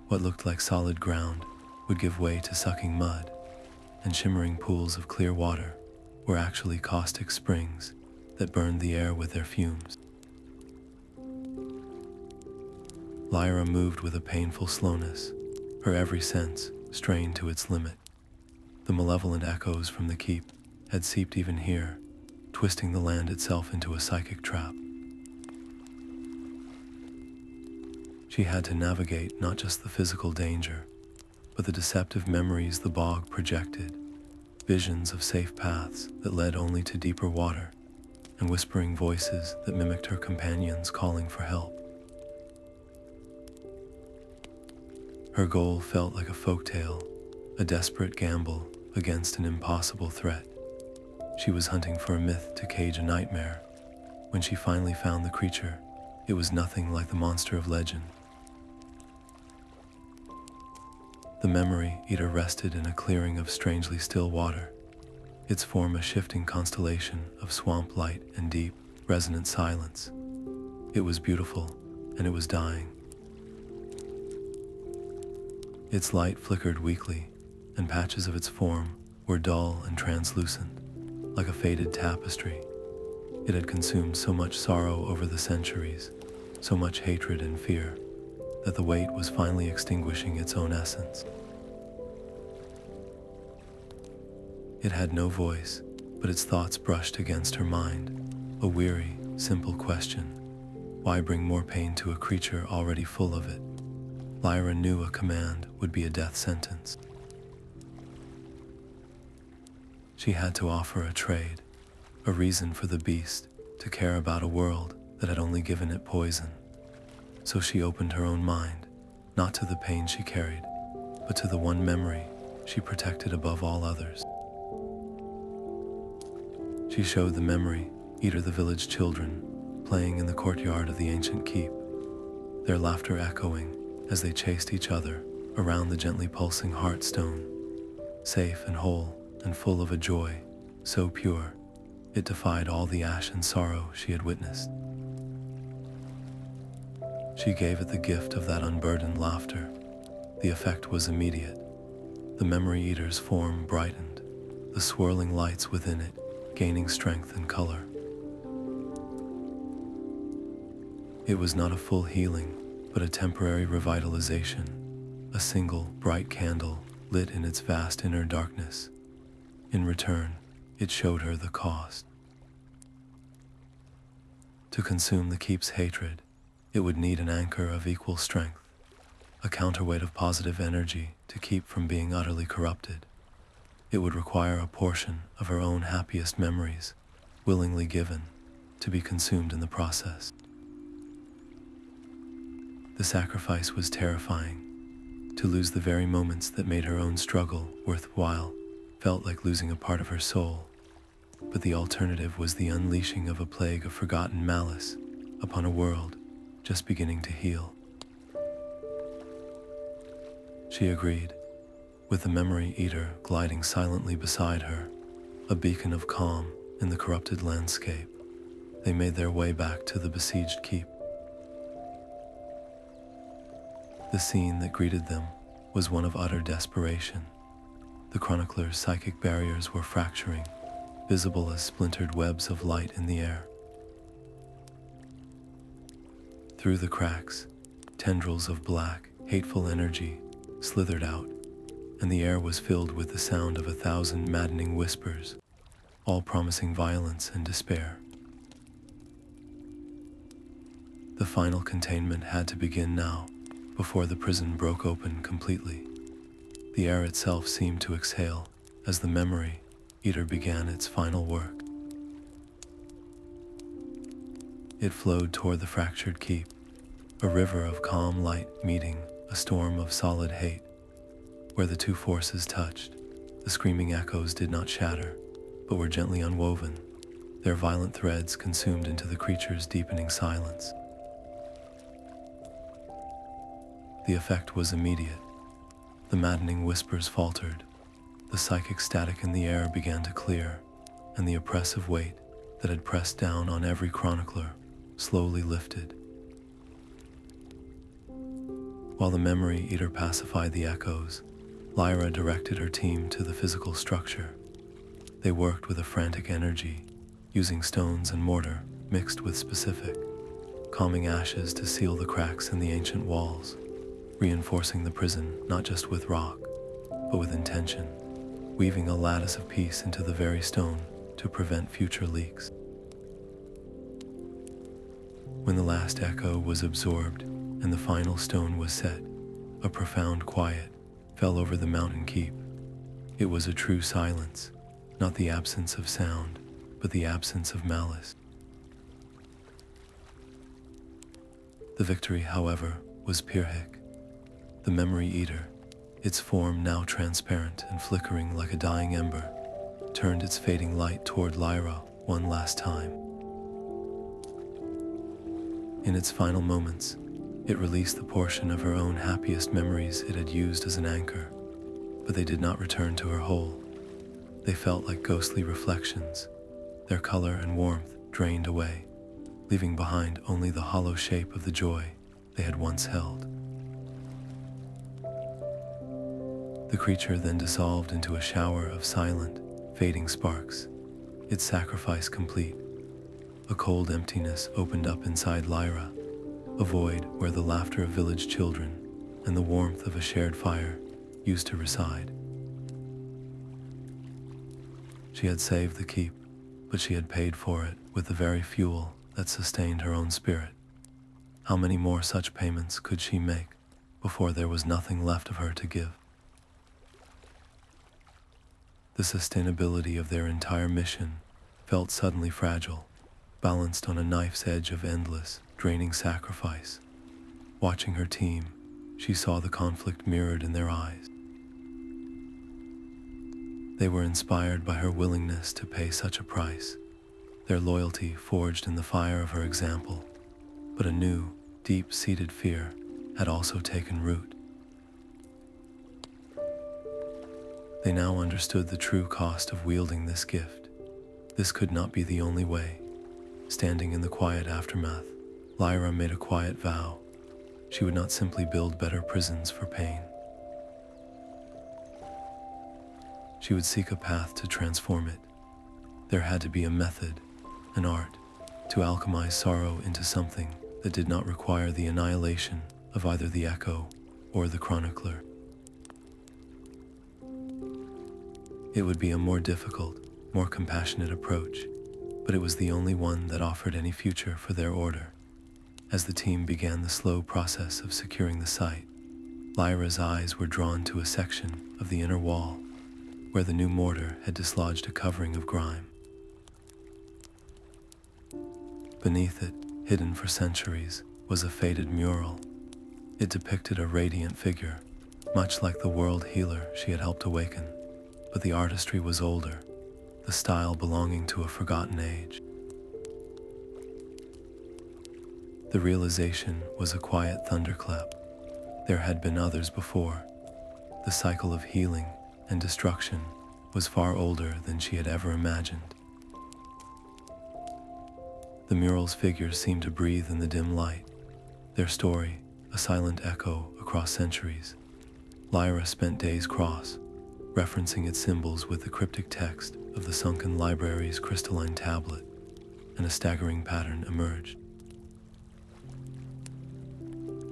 What looked like solid ground would give way to sucking mud, and shimmering pools of clear water were actually caustic springs that burned the air with their fumes. Lyra moved with a painful slowness, her every sense strained to its limit. The malevolent echoes from the keep had seeped even here, twisting the land itself into a psychic trap. She had to navigate not just the physical danger, but the deceptive memories the bog projected, visions of safe paths that led only to deeper water, and whispering voices that mimicked her companions calling for help. Her goal felt like a folktale, a desperate gamble against an impossible threat. She was hunting for a myth to cage a nightmare. When she finally found the creature, it was nothing like the monster of legend. The memory eater rested in a clearing of strangely still water, its form a shifting constellation of swamp light and deep, resonant silence. It was beautiful, and it was dying. Its light flickered weakly, and patches of its form were dull and translucent, like a faded tapestry. It had consumed so much sorrow over the centuries, so much hatred and fear, that the weight was finally extinguishing its own essence. It had no voice, but its thoughts brushed against her mind, A weary, simple question. Why bring more pain to a creature already full of it? Lyra knew a command would be a death sentence. She had to offer a trade, a reason for the beast to care about a world that had only given it poison. So she opened her own mind, not to the pain she carried, but to the one memory she protected above all others. She showed the memory eater the village children playing in the courtyard of the ancient keep, their laughter echoing as they chased each other around the gently pulsing Heartstone, safe and whole and full of a joy so pure it defied all the ash and sorrow she had witnessed. She gave it the gift of that unburdened laughter. The effect was immediate. The memory eater's form brightened, the swirling lights within it gaining strength and color. It was not a full healing, but a temporary revitalization, a single bright candle lit in its vast inner darkness. In return, it showed her the cost. To consume the keep's hatred, it would need an anchor of equal strength, a counterweight of positive energy to keep from being utterly corrupted. It would require a portion of her own happiest memories, willingly given, to be consumed in the process. The sacrifice was terrifying. To lose the very moments that made her own struggle worthwhile felt like losing a part of her soul. But the alternative was the unleashing of a plague of forgotten malice upon a world just beginning to heal. She agreed, with the memory eater gliding silently beside her, a beacon of calm in the corrupted landscape. They made their way back to the besieged keep. The scene that greeted them was one of utter desperation. The chronicler's psychic barriers were fracturing, visible as splintered webs of light in the air. Through the cracks, tendrils of black, hateful energy slithered out, and the air was filled with the sound of 1,000 maddening whispers, all promising violence and despair. The final containment had to begin now, before the prison broke open completely. The air itself seemed to exhale as the memory eater began its final work. It flowed toward the fractured keep, a river of calm light meeting a storm of solid hate. Where the two forces touched, the screaming echoes did not shatter, but were gently unwoven, their violent threads consumed into the creature's deepening silence. The effect was immediate. The maddening whispers faltered, the psychic static in the air began to clear, and the oppressive weight that had pressed down on every chronicler slowly lifted. While the memory eater pacified the echoes, Lyra directed her team to the physical structure. They worked with a frantic energy, using stones and mortar mixed with specific, calming ashes to seal the cracks in the ancient walls, reinforcing the prison not just with rock, but with intention, weaving a lattice of peace into the very stone to prevent future leaks. When the last echo was absorbed and the final stone was set, a profound quiet fell over the mountain keep. It was a true silence, not the absence of sound, but the absence of malice. The victory, however, was Pyrrhic. The memory eater, its form now transparent and flickering like a dying ember, turned its fading light toward Lyra one last time. In its final moments, it released the portion of her own happiest memories it had used as an anchor, but they did not return to her whole. They felt like ghostly reflections, their color and warmth drained away, leaving behind only the hollow shape of the joy they had once held. The creature then dissolved into a shower of silent, fading sparks, its sacrifice complete. A cold emptiness opened up inside Lyra, a void where the laughter of village children and the warmth of a shared fire used to reside. She had saved the keep, but she had paid for it with the very fuel that sustained her own spirit. How many more such payments could she make before there was nothing left of her to give? The sustainability of their entire mission felt suddenly fragile, balanced on a knife's edge of endless, draining sacrifice. Watching her team, she saw the conflict mirrored in their eyes. They were inspired by her willingness to pay such a price, their loyalty forged in the fire of her example. But a new, deep-seated fear had also taken root. They now understood the true cost of wielding this gift. This could not be the only way. Standing in the quiet aftermath, Lyra made a quiet vow. She would not simply build better prisons for pain. She would seek a path to transform it. There had to be a method, an art, to alchemize sorrow into something that did not require the annihilation of either the echo or the chronicler. It would be a more difficult, more compassionate approach, but it was the only one that offered any future for their order. As the team began the slow process of securing the site, Lyra's eyes were drawn to a section of the inner wall where the new mortar had dislodged a covering of grime. Beneath it, hidden for centuries, was a faded mural. It depicted a radiant figure, much like the world healer she had helped awaken, but the artistry was older, the style belonging to a forgotten age. The realization was a quiet thunderclap. There had been others before. The cycle of healing and destruction was far older than she had ever imagined. The mural's figures seemed to breathe in the dim light, their story a silent echo across centuries. Lyra spent days cross, referencing its symbols with the cryptic text of the Sunken library's crystalline tablet, and a staggering pattern emerged.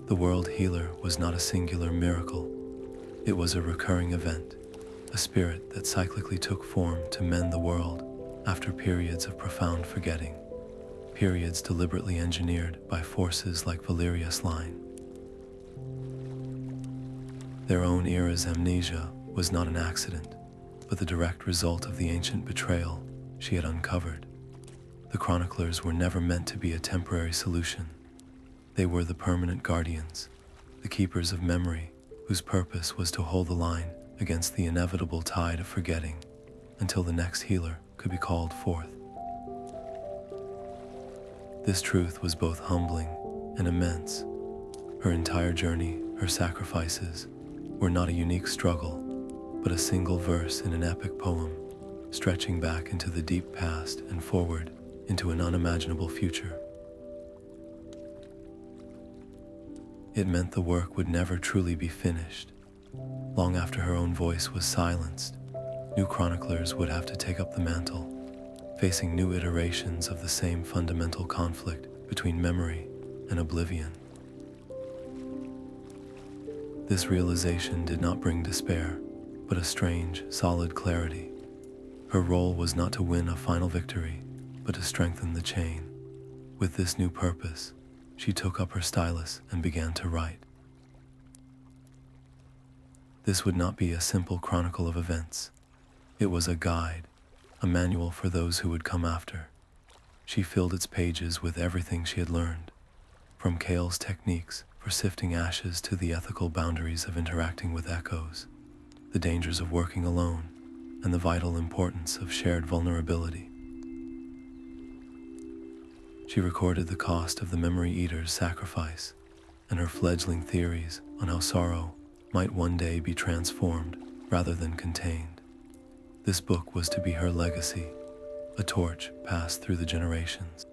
The world healer was not a singular miracle. It was a recurring event, a spirit that cyclically took form to mend the world after periods of profound forgetting, periods deliberately engineered by forces like Valerius line. Their own era's amnesia was not an accident, but the direct result of the ancient betrayal she had uncovered. The chroniclers were never meant to be a temporary solution. They were the permanent guardians, the keepers of memory, whose purpose was to hold the line against the inevitable tide of forgetting until the next healer could be called forth. This truth was both humbling and immense. Her entire journey, her sacrifices, were not a unique struggle, but a single verse in an epic poem, stretching back into the deep past and forward into an unimaginable future. It meant the work would never truly be finished. Long after her own voice was silenced, new chroniclers would have to take up the mantle, facing new iterations of the same fundamental conflict between memory and oblivion. This realization did not bring despair, but a strange, solid clarity. Her role was not to win a final victory, but to strengthen the chain. With this new purpose, she took up her stylus and began to write. This would not be a simple chronicle of events. It was a guide, a manual for those who would come after. She filled its pages with everything she had learned, from Kale's techniques for sifting ashes to the ethical boundaries of interacting with echoes, the dangers of working alone, and the vital importance of shared vulnerability. She recorded the cost of the Memory Eater's sacrifice and her fledgling theories on how sorrow might one day be transformed rather than contained. This book was to be her legacy, a torch passed through the generations.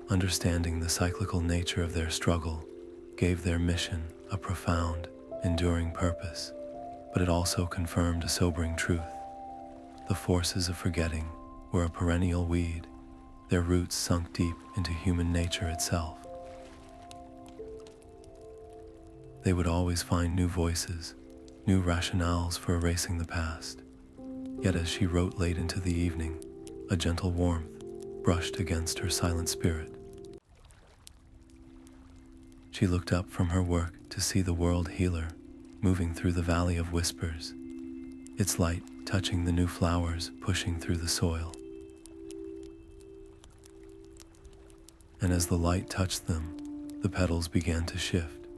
Understanding the cyclical nature of their struggle gave their mission a profound, enduring purpose, but it also confirmed a sobering truth. The forces of forgetting were a perennial weed, their roots sunk deep into human nature itself. They would always find new voices, new rationales for erasing the past. Yet as she wrote late into the evening, a gentle warmth brushed against her silent spirit. She looked up from her work to see the world healer moving through the Valley of Whispers, its light touching the new flowers pushing through the soil. And as the light touched them, the petals began to shift,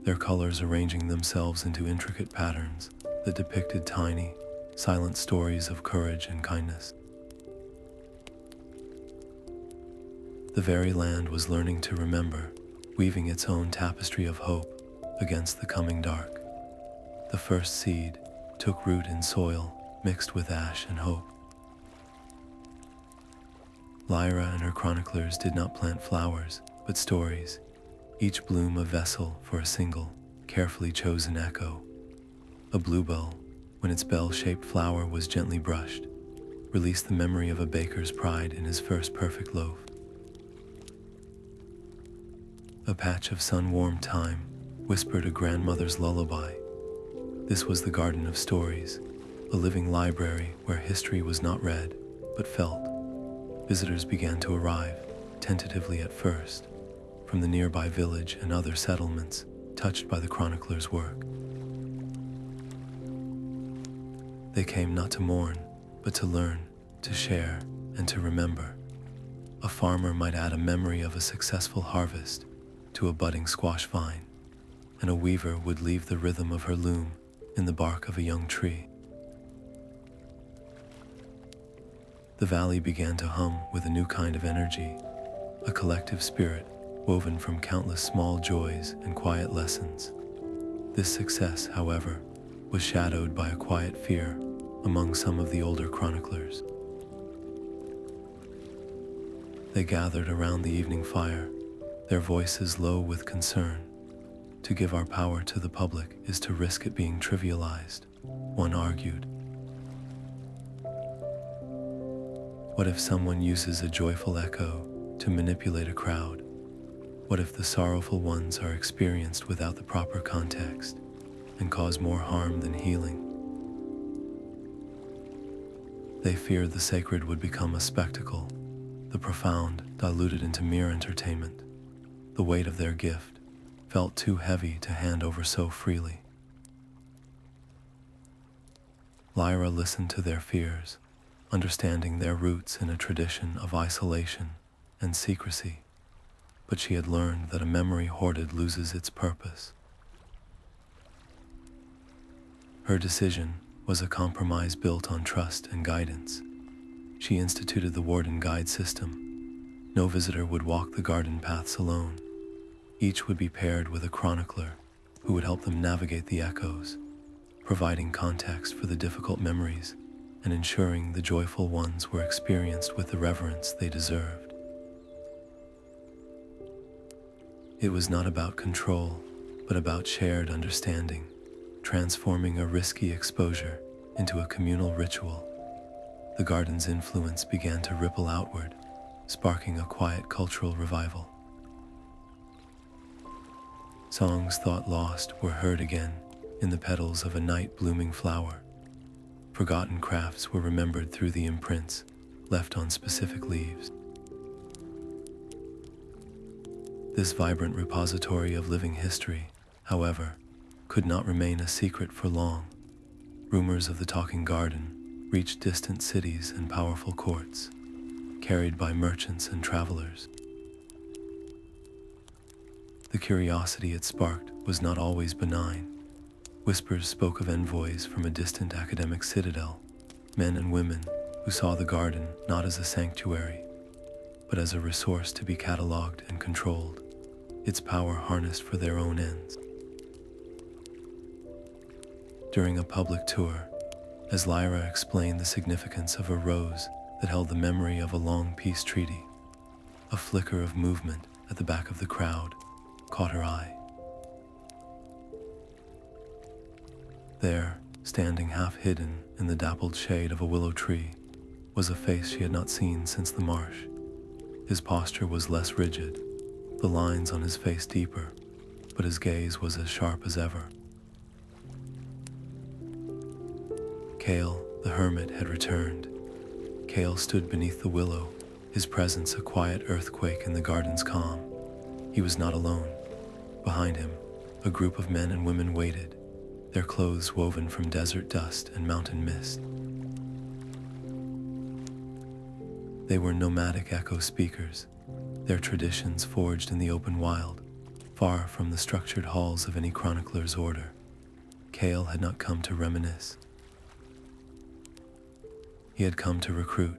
their colors arranging themselves into intricate patterns that depicted tiny, silent stories of courage and kindness. The very land was learning to remember, weaving its own tapestry of hope against the coming dark. The first seed took root in soil mixed with ash and hope. Lyra and her chroniclers did not plant flowers, but stories, each bloom a vessel for a single, carefully chosen echo. A bluebell, when its bell-shaped flower was gently brushed, released the memory of a baker's pride in his first perfect loaf. A patch of sun-warmed thyme whispered a grandmother's lullaby. This was the Garden of Stories, a living library where history was not read, but felt. Visitors began to arrive, tentatively at first, from the nearby village and other settlements touched by the chronicler's work. They came not to mourn, but to learn, to share, and to remember. A farmer might add a memory of a successful harvest to a budding squash vine, and a weaver would leave the rhythm of her loom in the bark of a young tree. The valley began to hum with a new kind of energy, a collective spirit woven from countless small joys and quiet lessons. This success, however, was shadowed by a quiet fear among some of the older chroniclers. They gathered around the evening fire, their voices low with concern. To give our power to the public is to risk it being trivialized, one argued. What if someone uses a joyful echo to manipulate a crowd? What if the sorrowful ones are experienced without the proper context and cause more harm than healing? They feared the sacred would become a spectacle, the profound diluted into mere entertainment. The weight of their gift felt too heavy to hand over so freely. Lyra listened to their fears, understanding their roots in a tradition of isolation and secrecy, but she had learned that a memory hoarded loses its purpose. Her decision was a compromise built on trust and guidance. She instituted the warden guide system. No visitor would walk the garden paths alone. Each would be paired with a chronicler who would help them navigate the echoes, providing context for the difficult memories and ensuring the joyful ones were experienced with the reverence they deserved. It was not about control, but about shared understanding, transforming a risky exposure into a communal ritual. The garden's influence began to ripple outward, sparking a quiet cultural revival. Songs thought lost were heard again in the petals of a night-blooming flower. Forgotten crafts were remembered through the imprints left on specific leaves. This vibrant repository of living history, however, could not remain a secret for long. Rumors of the talking garden reached distant cities and powerful courts, carried by merchants and travelers. The curiosity it sparked was not always benign. Whispers spoke of envoys from a distant academic citadel, men and women who saw the garden not as a sanctuary, but as a resource to be cataloged and controlled, its power harnessed for their own ends. During a public tour, as Lyra explained the significance of a rose that held the memory of a long peace treaty, a flicker of movement at the back of the crowd caught her eye. There, standing half hidden in the dappled shade of a willow tree, was a face she had not seen since the marsh. His posture was less rigid, the lines on his face deeper, but his gaze was as sharp as ever. Kale, the hermit, had returned, Kale stood beneath the willow, his presence a quiet earthquake in the garden's calm. He was not alone. Behind him, a group of men and women waited, their clothes woven from desert dust and mountain mist. They were nomadic echo speakers, their traditions forged in the open wild, far from the structured halls of any chronicler's order. Kale had not come to reminisce. He had come to recruit,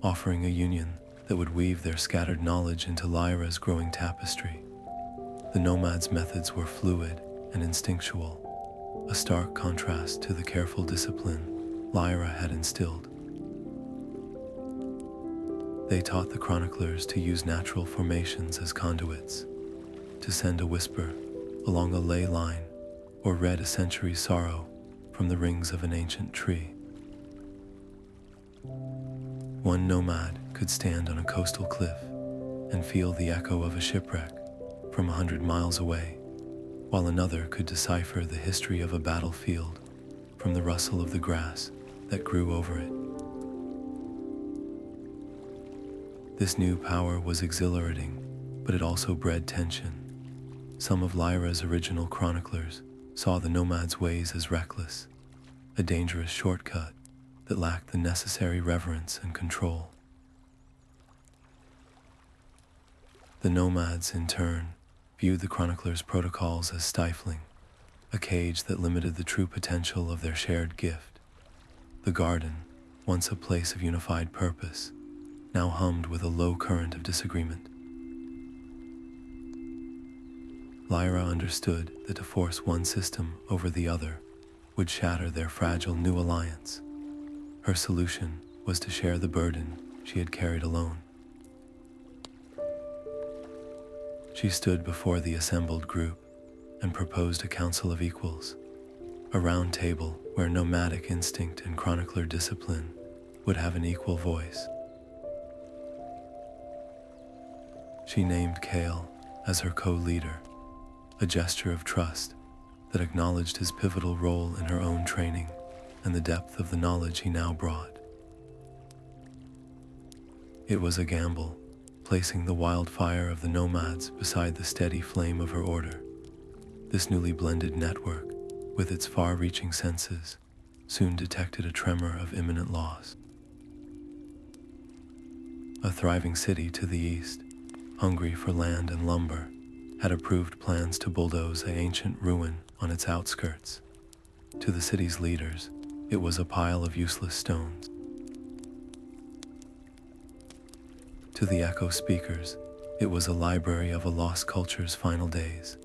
offering a union that would weave their scattered knowledge into Lyra's growing tapestry. The nomads' methods were fluid and instinctual, a stark contrast to the careful discipline Lyra had instilled. They taught the chroniclers to use natural formations as conduits, to send a whisper along a ley line, or read a century's sorrow from the rings of an ancient tree. One nomad could stand on a coastal cliff and feel the echo of a shipwreck from 100 miles away, while another could decipher the history of a battlefield from the rustle of the grass that grew over it. This new power was exhilarating, but it also bred tension. Some of Lyra's original chroniclers saw the nomads' ways as reckless, a dangerous shortcut that lacked the necessary reverence and control. The nomads, in turn, viewed the chroniclers' protocols as stifling, a cage that limited the true potential of their shared gift. The garden, once a place of unified purpose, now hummed with a low current of disagreement. Lyra understood that to force one system over the other would shatter their fragile new alliance. Her solution was to share the burden she had carried alone. She stood before the assembled group and proposed a council of equals, a round table where nomadic instinct and chronicler discipline would have an equal voice. She named Kale as her co-leader, a gesture of trust that acknowledged his pivotal role in her own training and the depth of the knowledge he now brought. It was a gamble, placing the wildfire of the nomads beside the steady flame of her order. This newly blended network, with its far-reaching senses, soon detected a tremor of imminent loss. A thriving city to the east, hungry for land and lumber, had approved plans to bulldoze an ancient ruin on its outskirts. To the city's leaders, it was a pile of useless stones. To the echo speakers, it was a library of a lost culture's final days,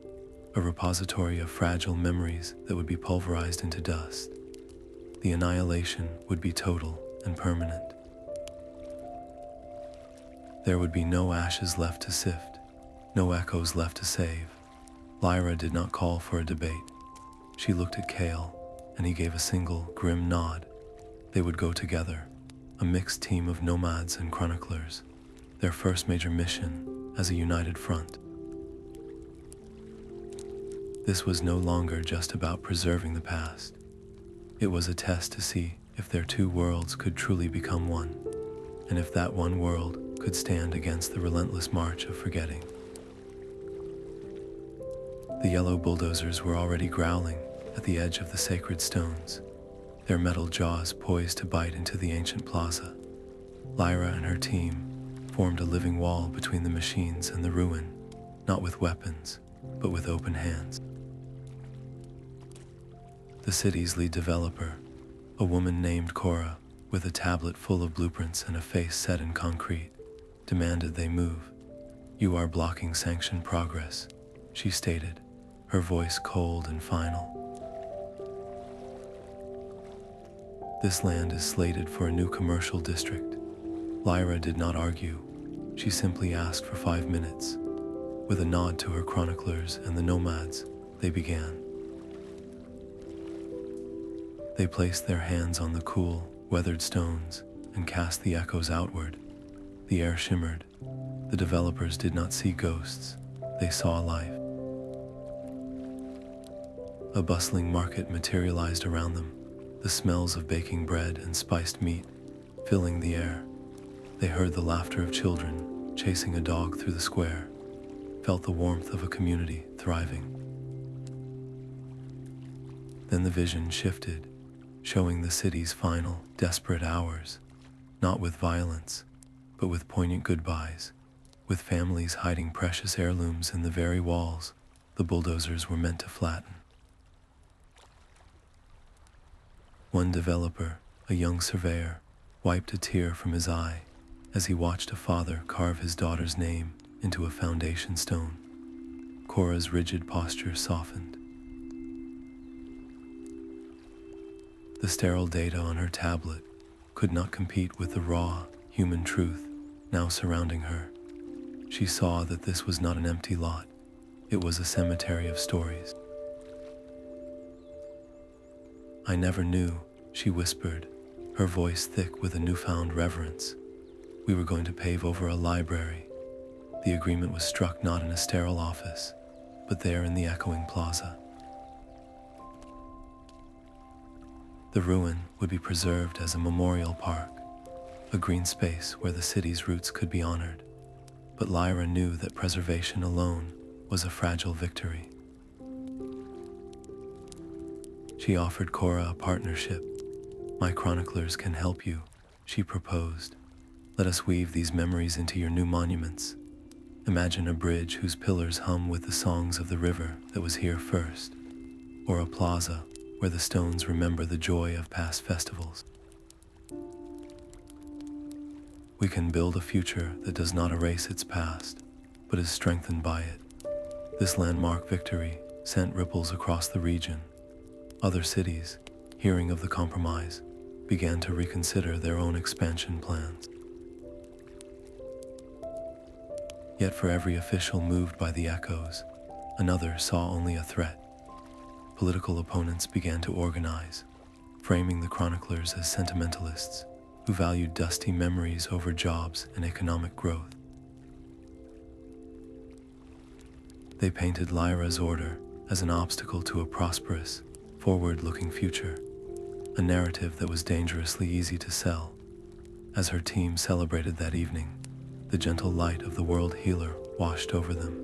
a repository of fragile memories that would be pulverized into dust. The annihilation would be total and permanent. There would be no ashes left to sift, no echoes left to save. Lyra did not call for a debate. She looked at Kale, and he gave a single, grim nod. They would go together, a mixed team of nomads and chroniclers, their first major mission as a united front. This was no longer just about preserving the past. It was a test to see if their two worlds could truly become one, and if that one world could stand against the relentless march of forgetting. The yellow bulldozers were already growling at the edge of the sacred stones, their metal jaws poised to bite into the ancient plaza. Lyra and her team formed a living wall between the machines and the ruin, not with weapons, but with open hands. The city's lead developer, a woman named Cora, with a tablet full of blueprints and a face set in concrete, demanded they move. "You are blocking sanctioned progress," she stated, her voice cold and final. "This land is slated for a new commercial district." Lyra did not argue. She simply asked for 5 minutes. With a nod to her chroniclers and the nomads, they began. They placed their hands on the cool, weathered stones and cast the echoes outward. The air shimmered. The developers did not see ghosts. They saw life. A bustling market materialized around them, the smells of baking bread and spiced meat filling the air. They heard the laughter of children chasing a dog through the square, felt the warmth of a community thriving. Then the vision shifted, showing the city's final, desperate hours, not with violence, but with poignant goodbyes, with families hiding precious heirlooms in the very walls the bulldozers were meant to flatten. One developer, a young surveyor, wiped a tear from his eye as he watched a father carve his daughter's name into a foundation stone. Cora's rigid posture softened. The sterile data on her tablet could not compete with the raw, human truth now surrounding her. She saw that this was not an empty lot. It was a cemetery of stories. "I never knew," she whispered, her voice thick with a newfound reverence. "We were going to pave over a library. The agreement was struck not in a sterile office, but there in the echoing plaza. The ruin would be preserved as a memorial park, a green space where the city's roots could be honored. But Lyra knew that preservation alone was a fragile victory. She offered Cora a partnership. "My chroniclers can help you," she proposed. "Let us weave these memories into your new monuments. Imagine a bridge whose pillars hum with the songs of the river that was here first, or a plaza where the stones remember the joy of past festivals. We can build a future that does not erase its past, but is strengthened by it." This landmark victory sent ripples across the region. Other cities, hearing of the compromise, began to reconsider their own expansion plans. Yet for every official moved by the echoes, another saw only a threat. Political opponents began to organize, framing the chroniclers as sentimentalists who valued dusty memories over jobs and economic growth. They painted Lyra's order as an obstacle to a prosperous, forward-looking future, a narrative that was dangerously easy to sell. As her team celebrated that evening, the gentle light of the world healer washed over them.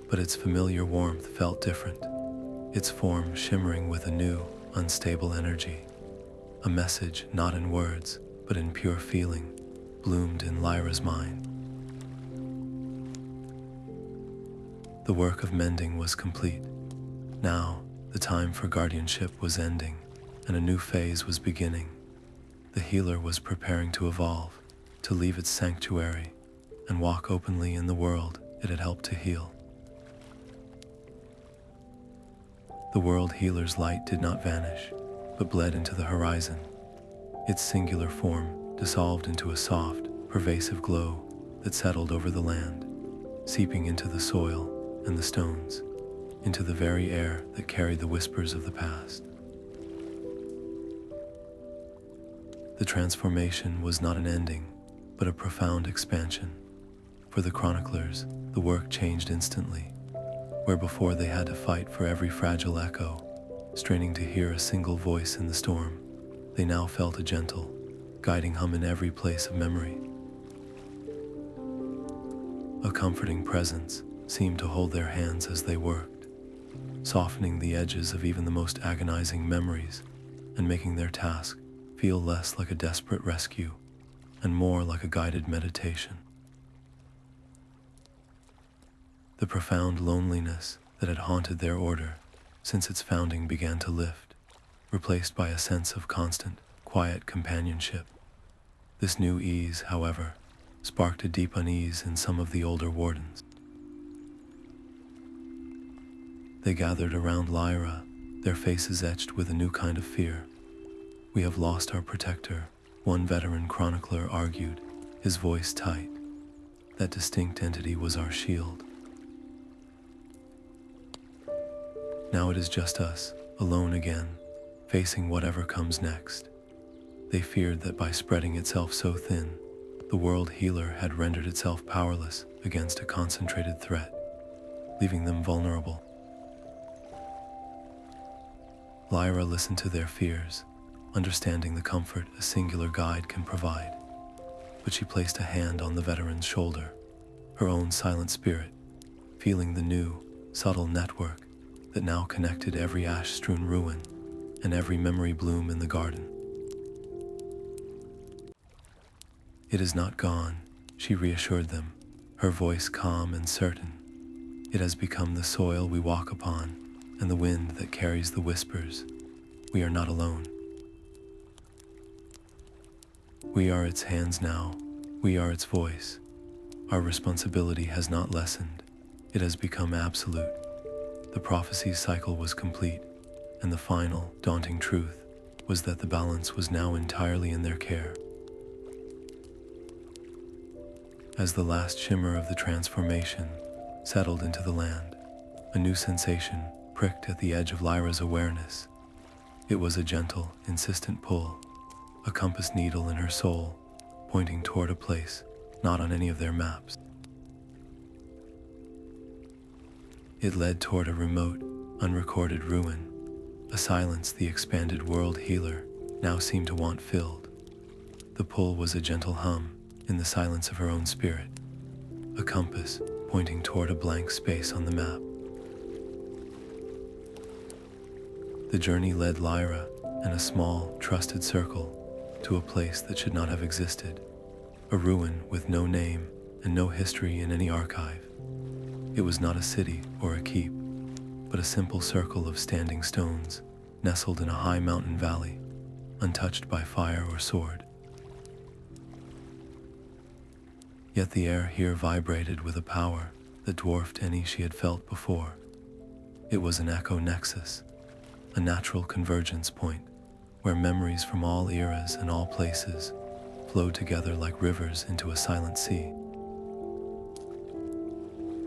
But its familiar warmth felt different, its form shimmering with a new, unstable energy. A message not in words, but in pure feeling, bloomed in Lyra's mind. The work of mending was complete. Now, the time for guardianship was ending, and a new phase was beginning. The healer was preparing to evolve, to leave its sanctuary, and walk openly in the world it had helped to heal. The world healer's light did not vanish, but bled into the horizon. Its singular form dissolved into a soft, pervasive glow that settled over the land, seeping into the soil and the stones, into the very air that carried the whispers of the past. The transformation was not an ending, but a profound expansion. For the chroniclers, the work changed instantly. Where before they had to fight for every fragile echo, straining to hear a single voice in the storm, they now felt a gentle, guiding hum in every place of memory. A comforting presence seemed to hold their hands as they worked, softening the edges of even the most agonizing memories and making their task feel less like a desperate rescue and more like a guided meditation. The profound loneliness that had haunted their order since its founding began to lift, replaced by a sense of constant, quiet companionship. This new ease, however, sparked a deep unease in some of the older wardens. They gathered around Lyra, their faces etched with a new kind of fear. "We have lost our protector," one veteran chronicler argued, his voice tight. "That distinct entity was our shield. Now it is just us, alone again, facing whatever comes next." They feared that by spreading itself so thin, the world healer had rendered itself powerless against a concentrated threat, leaving them vulnerable. Lyra listened to their fears, understanding the comfort a singular guide can provide. But she placed a hand on the veteran's shoulder, her own silent spirit, feeling the new, subtle network that now connected every ash-strewn ruin and every memory bloom in the garden. "It is not gone," she reassured them, her voice calm and certain. "It has become the soil we walk upon and the wind that carries the whispers. We are not alone. We are its hands now. We are its voice. Our responsibility has not lessened. It has become absolute." The prophecy's cycle was complete, and the final, daunting truth was that the balance was now entirely in their care. As the last shimmer of the transformation settled into the land, a new sensation pricked at the edge of Lyra's awareness. It was a gentle, insistent pull, a compass needle in her soul, pointing toward a place not on any of their maps. It led toward a remote, unrecorded ruin, a silence the expanded world healer now seemed to want filled. The pull was a gentle hum in the silence of her own spirit, a compass pointing toward a blank space on the map. The journey led Lyra and a small, trusted circle to a place that should not have existed, a ruin with no name and no history in any archive. It was not a city or a keep, but a simple circle of standing stones nestled in a high mountain valley, untouched by fire or sword. Yet the air here vibrated with a power that dwarfed any she had felt before. It was an echo nexus, a natural convergence point where memories from all eras and all places flowed together like rivers into a silent sea.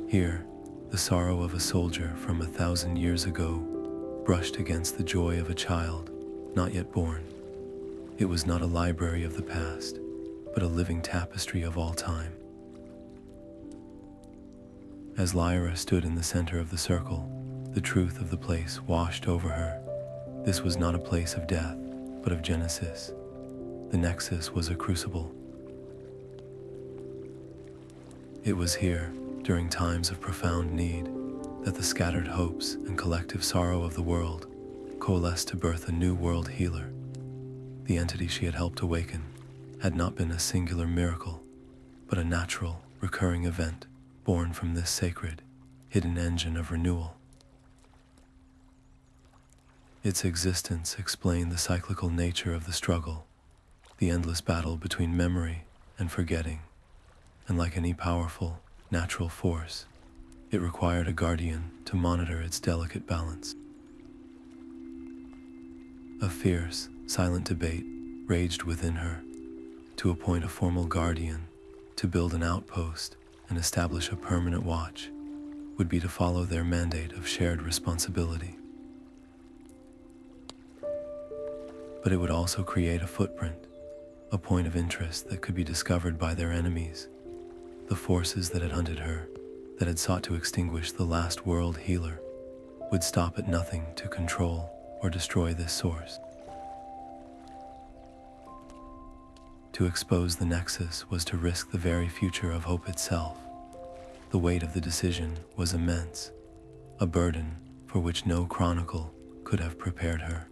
Here, the sorrow of a soldier from 1,000 years ago brushed against the joy of a child not yet born. It was not a library of the past, but a living tapestry of all time. As Lyra stood in the center of the circle, the truth of the place washed over her. This was not a place of death, but of genesis. The nexus was a crucible. It was here, during times of profound need, that the scattered hopes and collective sorrow of the world coalesced to birth a new world healer. The entity she had helped awaken had not been a singular miracle, but a natural, recurring event born from this sacred, hidden engine of renewal. Its existence explained the cyclical nature of the struggle, the endless battle between memory and forgetting, and like any powerful, natural force, it required a guardian to monitor its delicate balance. A fierce, silent debate raged within her, to appoint a formal guardian, to build an outpost and establish a permanent watch, would be to follow their mandate of shared responsibility. But it would also create a footprint, a point of interest that could be discovered by their enemies, the forces that had hunted her, that had sought to extinguish the last world healer, would stop at nothing to control or destroy this source. To expose the nexus was to risk the very future of hope itself. The weight of the decision was immense, a burden for which no chronicle could have prepared her.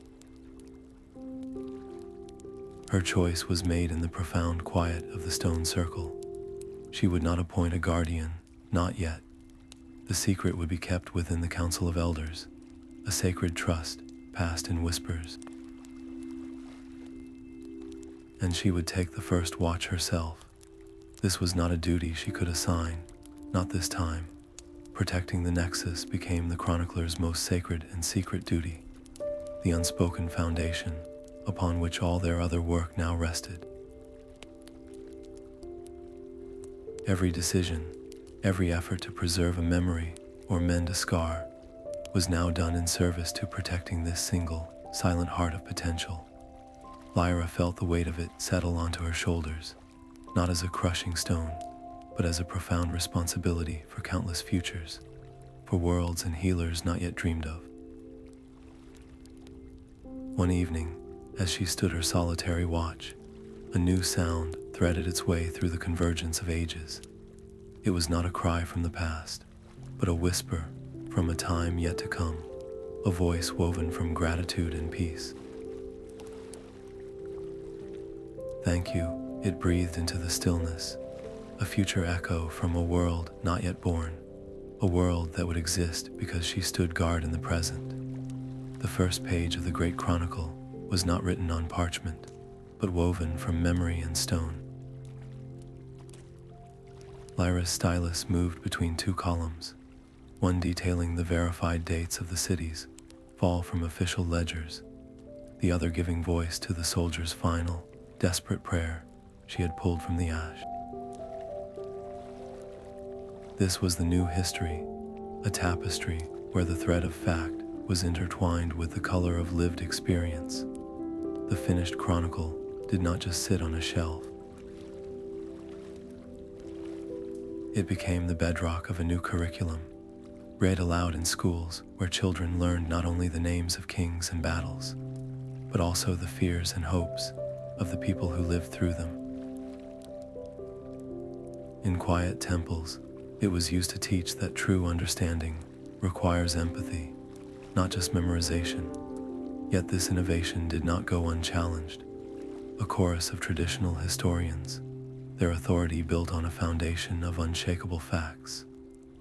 Her choice was made in the profound quiet of the stone circle. She would not appoint a guardian, not yet. The secret would be kept within the Council of Elders, a sacred trust passed in whispers. And she would take the first watch herself. This was not a duty she could assign, not this time. Protecting the Nexus became the chronicler's most sacred and secret duty, the unspoken foundation upon which all their other work now rested. Every decision, every effort to preserve a memory or mend a scar was now done in service to protecting this single, silent heart of potential. Lyra felt the weight of it settle onto her shoulders, not as a crushing stone, but as a profound responsibility for countless futures, for worlds and healers not yet dreamed of. One evening, As she stood her solitary watch, a new sound threaded its way through the convergence of ages. It was not a cry from the past, but a whisper from a time yet to come, a voice woven from gratitude and peace. "Thank you," it breathed into the stillness, a future echo from a world not yet born, a world that would exist because she stood guard in the present. The first page of the Great Chronicle was not written on parchment, but woven from memory and stone. Lyra's stylus moved between two columns, one detailing the verified dates of the cities fall from official ledgers, the other giving voice to the soldier's final, desperate prayer she had pulled from the ash. This was the new history, a tapestry where the thread of fact was intertwined with the color of lived experience. The finished chronicle did not just sit on a shelf. It became the bedrock of a new curriculum, read aloud in schools where children learned not only the names of kings and battles, but also the fears and hopes of the people who lived through them. In quiet temples, it was used to teach that true understanding requires empathy, not just memorization. Yet this innovation did not go unchallenged. A chorus of traditional historians, their authority built on a foundation of unshakable facts,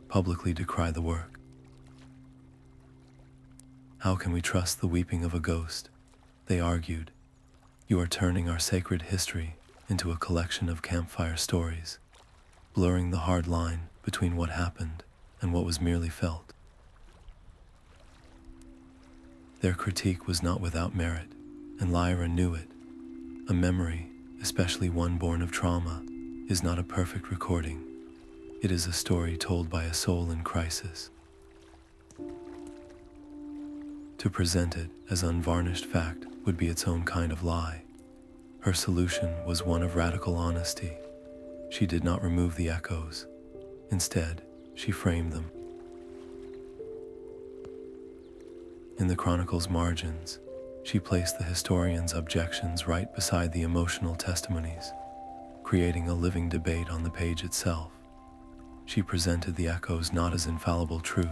publicly decry the work. "How can we trust the weeping of a ghost?" they argued. "You are turning our sacred history into a collection of campfire stories, blurring the hard line between what happened and what was merely felt." Their critique was not without merit, and Lyra knew it. A memory, especially one born of trauma, is not a perfect recording. It is a story told by a soul in crisis. To present it as unvarnished fact would be its own kind of lie. Her solution was one of radical honesty. She did not remove the echoes. Instead, she framed them. In the chronicle's margins, she placed the historian's objections right beside the emotional testimonies, creating a living debate on the page itself. She presented the echoes not as infallible truth,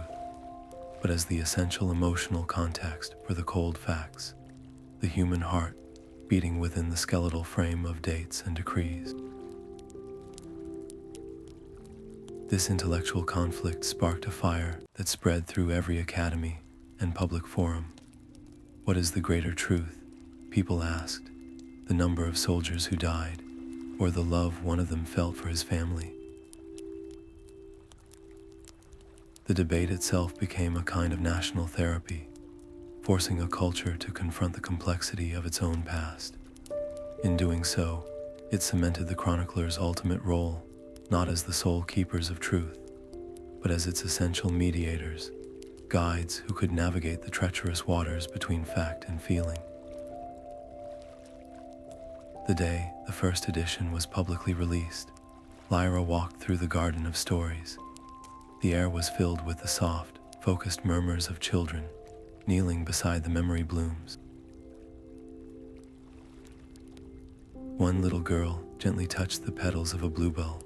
but as the essential emotional context for the cold facts, the human heart beating within the skeletal frame of dates and decrees. This intellectual conflict sparked a fire that spread through every academy and public forum. What is the greater truth? People asked. The number of soldiers who died, or the love one of them felt for his family? The debate itself became a kind of national therapy, forcing a culture to confront the complexity of its own past. In doing so, it cemented the chronicler's ultimate role, not as the sole keepers of truth, but as its essential mediators, guides who could navigate the treacherous waters between fact and feeling. The day the first edition was publicly released, Lyra walked through the garden of stories. The air was filled with the soft, focused murmurs of children kneeling beside the memory blooms. One little girl gently touched the petals of a bluebell,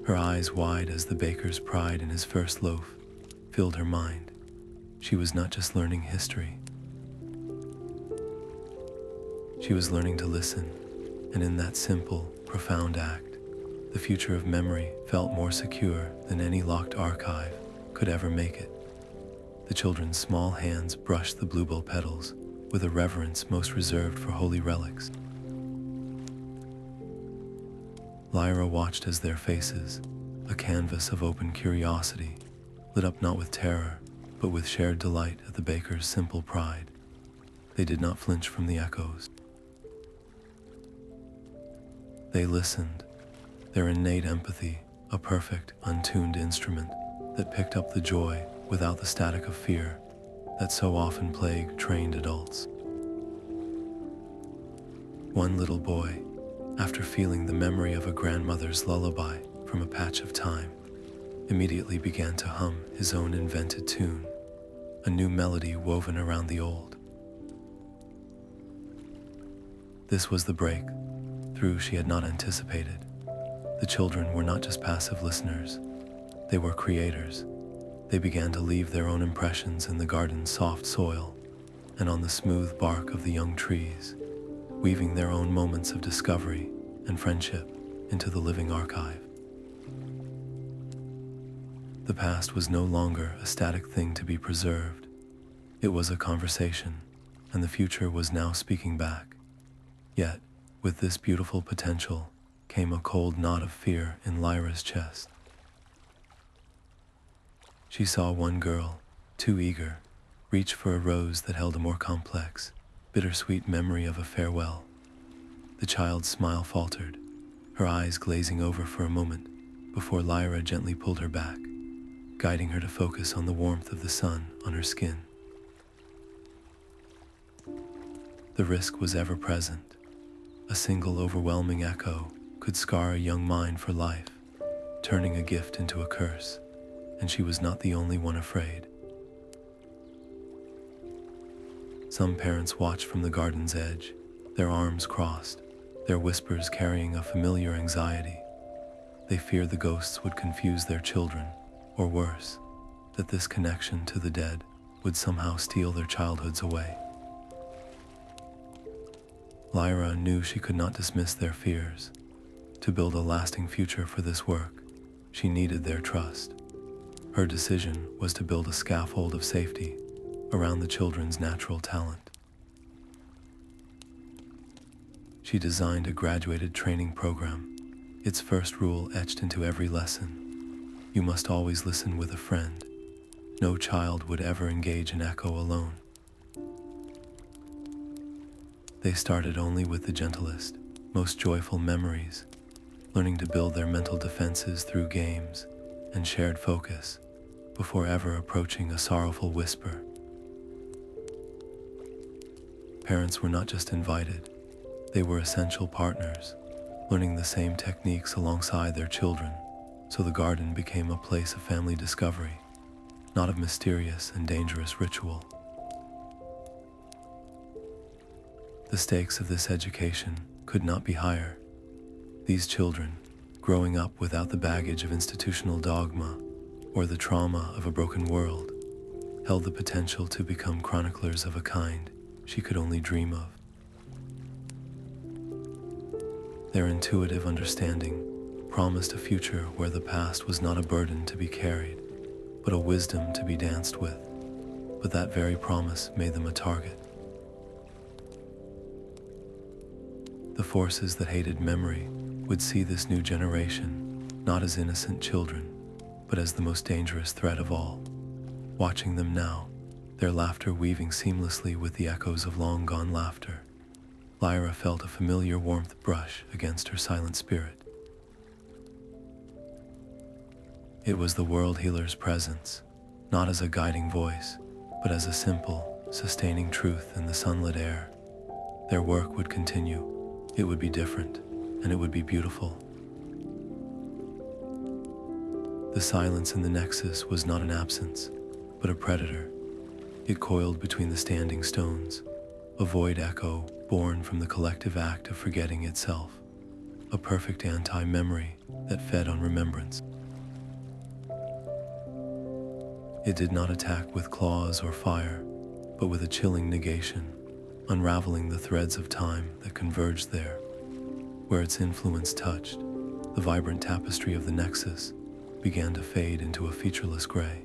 her eyes wide as the baker's pride in his first loaf filled her mind. She was not just learning history. She was learning to listen, and in that simple, profound act, the future of memory felt more secure than any locked archive could ever make it. The children's small hands brushed the bluebell petals with a reverence most reserved for holy relics. Lyra watched as their faces, a canvas of open curiosity, lit up not with terror, but with shared delight at the baker's simple pride. They did not flinch from the echoes. They listened, their innate empathy a perfect, untuned instrument that picked up the joy without the static of fear that so often plagued trained adults. One little boy, after feeling the memory of a grandmother's lullaby from a patch of time, immediately began to hum his own invented tune, a new melody woven around the old. This was the breakthrough she had not anticipated. The children were not just passive listeners, they were creators. They began to leave their own impressions in the garden's soft soil and on the smooth bark of the young trees, weaving their own moments of discovery and friendship into the living archive. The past was no longer a static thing to be preserved. It was a conversation, and the future was now speaking back. Yet, with this beautiful potential came a cold knot of fear in Lyra's chest. She saw one girl, too eager, reach for a rose that held a more complex, bittersweet memory of a farewell. The child's smile faltered, her eyes glazing over for a moment before Lyra gently pulled her back, guiding her to focus on the warmth of the sun on her skin. The risk was ever present. A single overwhelming echo could scar a young mind for life, turning a gift into a curse, and she was not the only one afraid. Some parents watched from the garden's edge, their arms crossed, their whispers carrying a familiar anxiety. They feared the ghosts would confuse their children, or worse, that this connection to the dead would somehow steal their childhoods away. Lyra knew she could not dismiss their fears. To build a lasting future for this work, she needed their trust. Her decision was to build a scaffold of safety around the children's natural talent. She designed a graduated training program, its first rule etched into every lesson. You must always listen with a friend. No child would ever engage in echo alone. They started only with the gentlest, most joyful memories, learning to build their mental defenses through games and shared focus before ever approaching a sorrowful whisper. Parents were not just invited, they were essential partners, learning the same techniques alongside their children, so the garden became a place of family discovery, not of mysterious and dangerous ritual. The stakes of this education could not be higher. These children, growing up without the baggage of institutional dogma or the trauma of a broken world, held the potential to become chroniclers of a kind she could only dream of. Their intuitive understanding promised a future where the past was not a burden to be carried, but a wisdom to be danced with. But that very promise made them a target. The forces that hated memory would see this new generation not as innocent children, but as the most dangerous threat of all. Watching them now, their laughter weaving seamlessly with the echoes of long-gone laughter, Lyra felt a familiar warmth brush against her silent spirit. It was the world healer's presence, not as a guiding voice, but as a simple, sustaining truth in the sunlit air. Their work would continue. It would be different, and it would be beautiful. The silence in the nexus was not an absence, but a predator. It coiled between the standing stones, a void echo born from the collective act of forgetting itself, a perfect anti-memory that fed on remembrance. It did not attack with claws or fire, but with a chilling negation, unraveling the threads of time that converged there. Where its influence touched, the vibrant tapestry of the nexus began to fade into a featureless gray.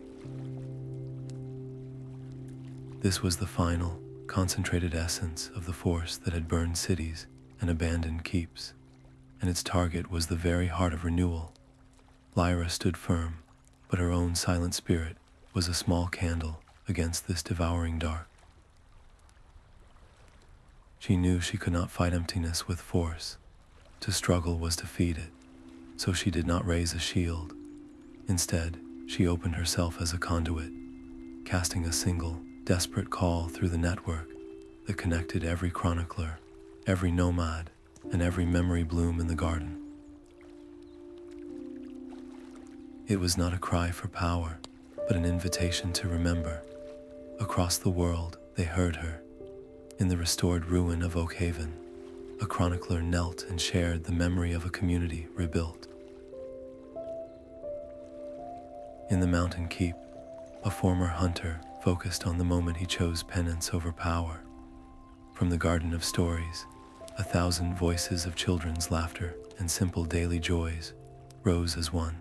This was the final, concentrated essence of the force that had burned cities and abandoned keeps, and its target was the very heart of renewal. Lyra stood firm, but her own silent spirit was a small candle against this devouring dark. She knew she could not fight emptiness with force. To struggle was to feed it, so she did not raise a shield. Instead, she opened herself as a conduit, casting a single, desperate call through the network that connected every chronicler, every nomad, and every memory bloom in the garden. It was not a cry for power, but an invitation to remember. Across the world, they heard her. In the restored ruin of Oakhaven, a chronicler knelt and shared the memory of a community rebuilt. In the mountain keep, a former hunter focused on the moment he chose penance over power. From the garden of stories, 1,000 voices of children's laughter and simple daily joys rose as one.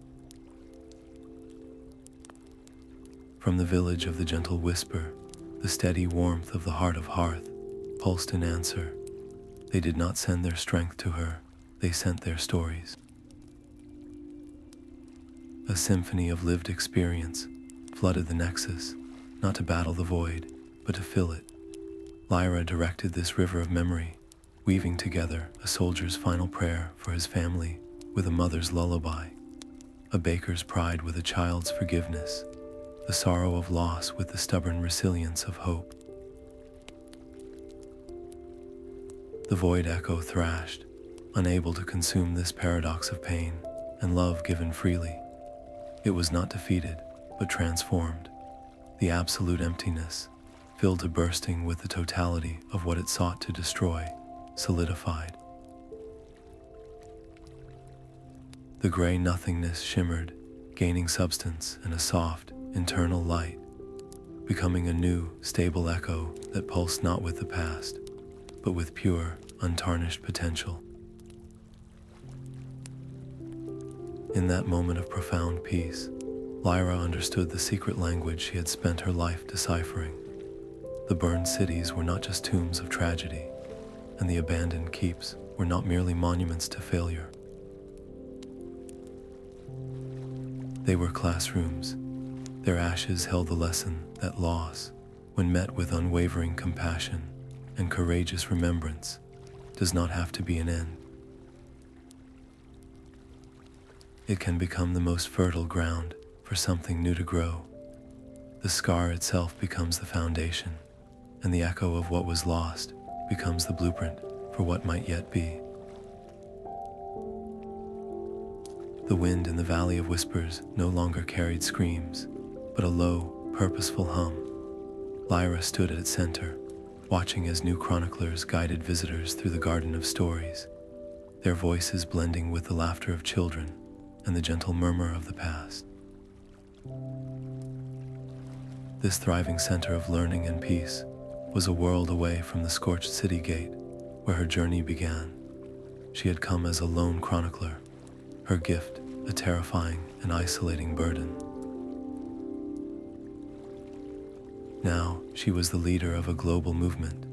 From the village of the gentle whisper, the steady warmth of the heart of hearth pulsed in answer. They did not send their strength to her, they sent their stories. A symphony of lived experience flooded the nexus, not to battle the void, but to fill it. Lyra directed this river of memory, weaving together a soldier's final prayer for his family with a mother's lullaby, a baker's pride with a child's forgiveness, the sorrow of loss with the stubborn resilience of hope. The void echo thrashed, unable to consume this paradox of pain and love given freely. It was not defeated, but transformed. The absolute emptiness, filled to bursting with the totality of what it sought to destroy, solidified. The gray nothingness shimmered, gaining substance and a soft, internal light, becoming a new, stable echo that pulsed not with the past, but with pure, untarnished potential. In that moment of profound peace, Lyra understood the secret language she had spent her life deciphering. The burned cities were not just tombs of tragedy, and the abandoned keeps were not merely monuments to failure. They were classrooms. Their ashes held the lesson that loss, when met with unwavering compassion and courageous remembrance, does not have to be an end. It can become the most fertile ground for something new to grow. The scar itself becomes the foundation, and the echo of what was lost becomes the blueprint for what might yet be. The wind in the Valley of Whispers no longer carried screams, but a low, purposeful hum. Lyra stood at its center, watching as new chroniclers guided visitors through the garden of stories, their voices blending with the laughter of children and the gentle murmur of the past. This thriving center of learning and peace was a world away from the scorched city gate where her journey began. She had come as a lone chronicler, her gift a terrifying and isolating burden. Now she was the leader of a global movement,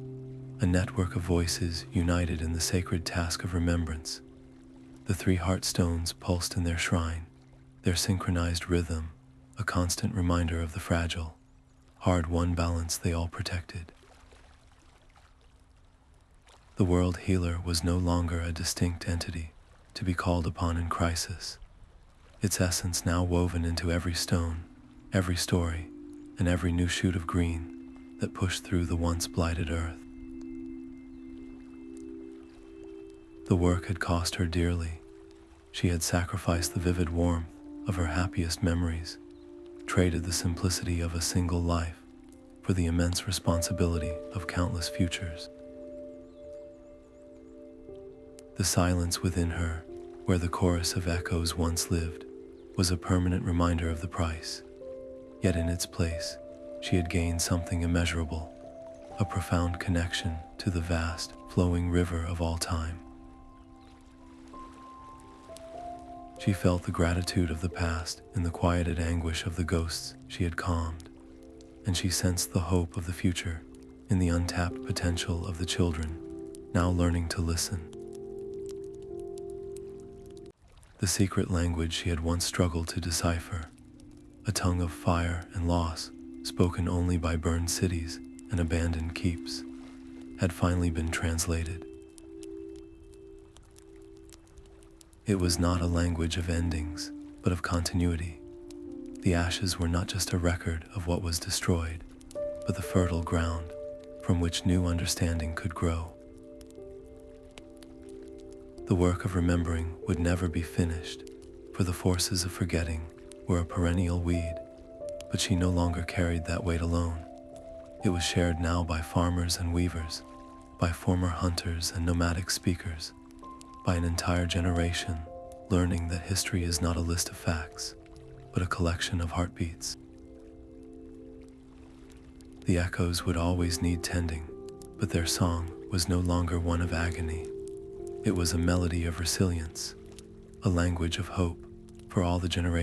a network of voices united in the sacred task of remembrance. The 3 Heartstones pulsed in their shrine, their synchronized rhythm a constant reminder of the fragile, hard-won balance they all protected. The world healer was no longer a distinct entity to be called upon in crisis, its essence now woven into every stone, every story, and every new shoot of green that pushed through the once blighted earth. The work had cost her dearly. She had sacrificed the vivid warmth of her happiest memories, traded the simplicity of a single life for the immense responsibility of countless futures. The silence within her, where the chorus of echoes once lived, was a permanent reminder of the price. Yet in its place, she had gained something immeasurable, a profound connection to the vast, flowing river of all time. She felt the gratitude of the past in the quieted anguish of the ghosts she had calmed, and she sensed the hope of the future in the untapped potential of the children, now learning to listen. The secret language she had once struggled to decipher, a tongue of fire and loss spoken only by burned cities and abandoned keeps, had finally been translated. It was not a language of endings, but of continuity. The ashes were not just a record of what was destroyed, but the fertile ground from which new understanding could grow. The work of remembering would never be finished, for the forces of forgetting were a perennial weed, but she no longer carried that weight alone. It was shared now by farmers and weavers, by former hunters and nomadic speakers, by an entire generation, learning that history is not a list of facts, but a collection of heartbeats. The echoes would always need tending, but their song was no longer one of agony. It was a melody of resilience, a language of hope for all the generations